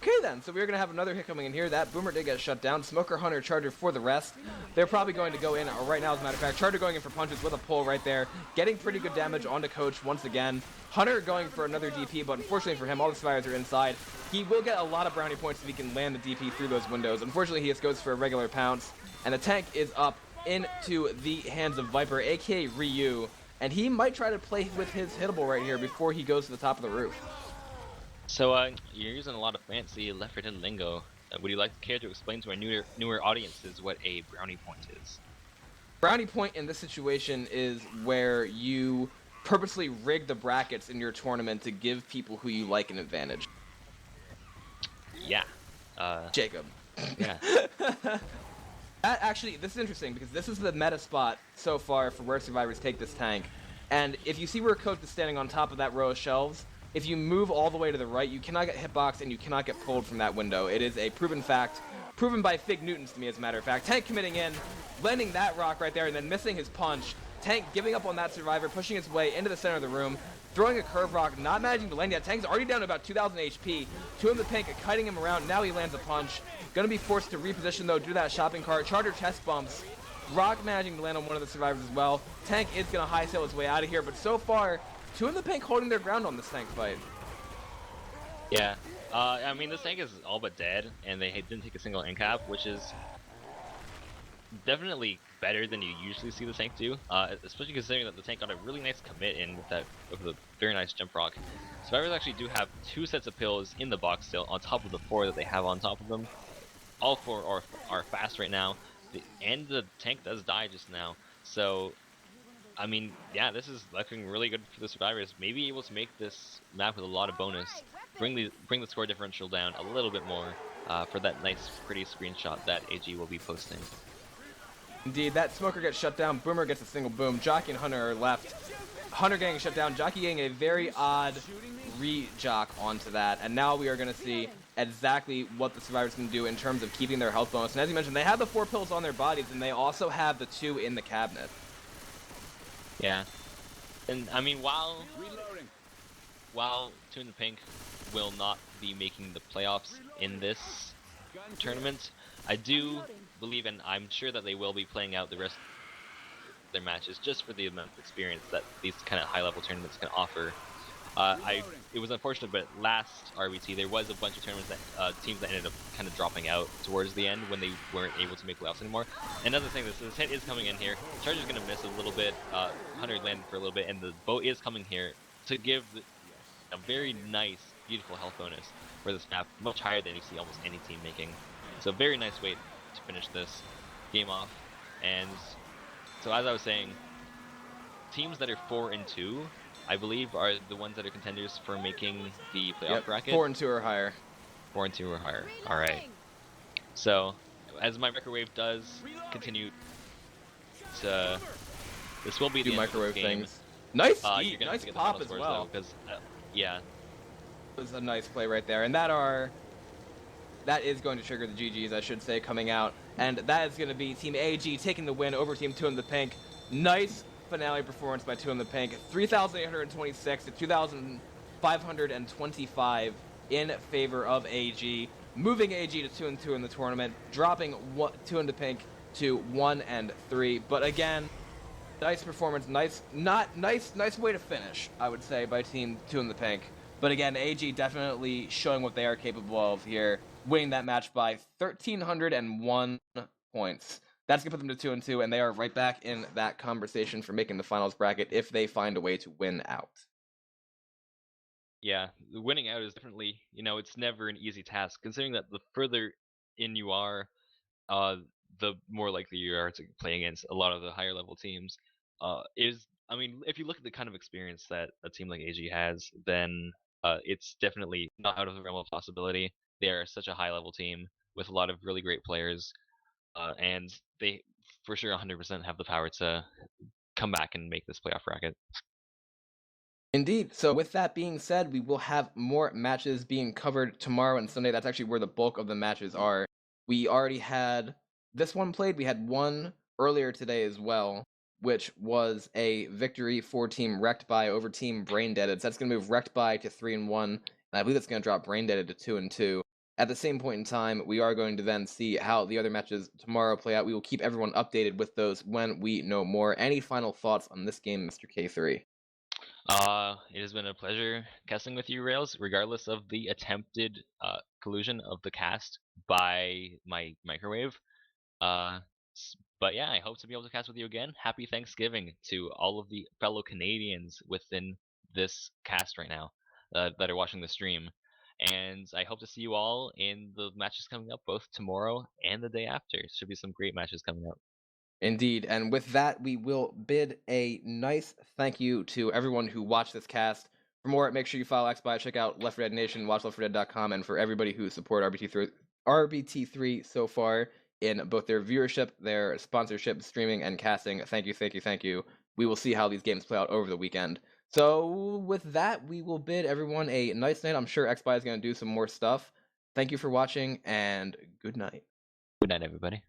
Okay then, so we're going to have another hit coming in here. That Boomer did get shut down. Smoker, Hunter, Charger for the rest. They're probably going to go in right now, as a matter of fact. Charger going in for punches with a pull right there. Getting pretty good damage onto Coach once again. Hunter going for another DP, but unfortunately for him, all the survivors are inside. He will get a lot of brownie points if he can land the DP through those windows. Unfortunately, he just goes for a regular pounce. And the tank is up into the hands of Viper, aka Ryu. And he might try to play with his hittable right here before he goes to the top of the roof. So, you're using a lot of fancy Left 4 Dead lingo. Would you like to care to explain to our newer audiences what a brownie point is? Brownie point in this situation is where you purposely rig the brackets in your tournament to give people who you like an advantage. Yeah. Jacob. Yeah. Actually, this is interesting because this is the meta spot so far for where survivors take this tank. And if you see where Coach is standing on top of that row of shelves, if you move all the way to the right, you cannot get hitboxed and you cannot get pulled from that window. It is a proven fact, proven by Fig Newtons to me, as a matter of fact. Tank committing in, landing that rock right there, and then missing his punch. Tank giving up on that survivor, pushing his way into the center of the room, throwing a curve rock, not managing to land yet. Tank's already down to about 2,000 HP. 2InDaPink kiting him around. Now he lands a punch. Gonna be forced to reposition, though, due to that shopping cart. Charger chest bumps. Rock managing to land on one of the survivors as well. Tank is gonna high sail his way out of here, but so far, 2InDaPink holding their ground on this tank fight. Yeah. I mean, this tank is all but dead, and they didn't take a single end cap, which is definitely better than you usually see the tank do, especially considering that the tank got a really nice commit in with a very nice jump rock. Survivors actually do have 2 sets of pills in the box still, on top of the 4 that they have on top of them. All 4 are fast right now, and the tank does die just now, so I mean, yeah, this is looking really good for the survivors. Maybe able to make this map with a lot of bonus, bring the score differential down a little bit more for that nice, pretty screenshot that AG will be posting. Indeed, that Smoker gets shut down. Boomer gets a single boom. Jockey and Hunter are left. Hunter getting shut down. Jockey getting a very odd re-jock onto that. And now we are going to see exactly what the survivors can do in terms of keeping their health bonus. And as you mentioned, they have the 4 pills on their bodies, and they also have the 2 in the cabinet. Yeah, and I mean, while 2InDaPink will not be making the playoffs in this tournament, I do believe, and I'm sure that they will be playing out the rest of their matches just for the amount of experience that these kind of high-level tournaments can offer. It was unfortunate, but last RBT there was a bunch of tournaments that teams that ended up kind of dropping out towards the end when they weren't able to make playoffs anymore. Another thing, this hit is coming in here. Charger's gonna miss a little bit. Hunter landed for a little bit, and the boat is coming here to give a very nice, beautiful health bonus for this map, much higher than you see almost any team making. So very nice way to finish this game off. And so as I was saying, teams that are 4-2, I believe, are the ones that are contenders for making the playoff Yep, bracket. 4 and 2 or higher. 4-2 or higher. All right. So as my microwave does continue to, this will be Do the end of this microwave game. things. Nice You're heat, gonna have nice to get the pop final as scores well. though, because yeah, It was a nice play right there, and that is going to trigger the GGs, I should say, coming out, and that is going to be Team AG taking the win over Team 2InDaPink. Nice finale performance by 2InDaPink, 3,826 to 2,525 in favor of AG, moving AG to 2-2 in the tournament, dropping 2InDaPink to 1-3. But again, nice performance, nice way to finish, I would say, by Team 2InDaPink. But again, AG definitely showing what they are capable of here, winning that match by 1,301 points. That's going to put them to 2-2, and they are right back in that conversation for making the finals bracket if they find a way to win out. yeah, the winning out is definitely, it's never an easy task, considering that the further in you are, the more likely you are to play against a lot of the higher level teams. If you look at the kind of experience that a team like AG has, then it's definitely not out of the realm of possibility. They are such a high level team with a lot of really great players, and they for sure 100% have the power to come back and make this playoff bracket. Indeed. So with that being said, we will have more matches being covered tomorrow and Sunday. That's actually where the bulk of the matches are. We already had this one played. We had one earlier today as well, which was a victory for Team Wrecked By over Team Brain Deaded. So that's going to move Wrecked By to 3-1, and I believe that's going to drop Brain Deaded to 2-2. At the same point in time, we are going to then see how the other matches tomorrow play out. We will keep everyone updated with those when we know more. Any final thoughts on this game, Mr. K3? It has been a pleasure casting with you, Rails, regardless of the attempted collusion of the cast by my microwave. Uh, but yeah, I hope to be able to cast with you again. Happy Thanksgiving to all of the fellow Canadians within this cast right now that are watching the stream. And I hope to see you all in the matches coming up, both tomorrow and the day after. Should be some great matches coming up. Indeed. And with that, we will bid a nice thank you to everyone who watched this cast. For more, make sure you follow XBI, check out Left 4 Dead Nation, watch left4dead.com, and for everybody who supported RBT3 so far in both their viewership, their sponsorship, streaming, and casting, thank you. We will see how these games play out over the weekend. So with that, we will bid everyone a nice night. I'm sure XBI is going to do some more stuff. Thank you for watching, and good night. Good night, everybody.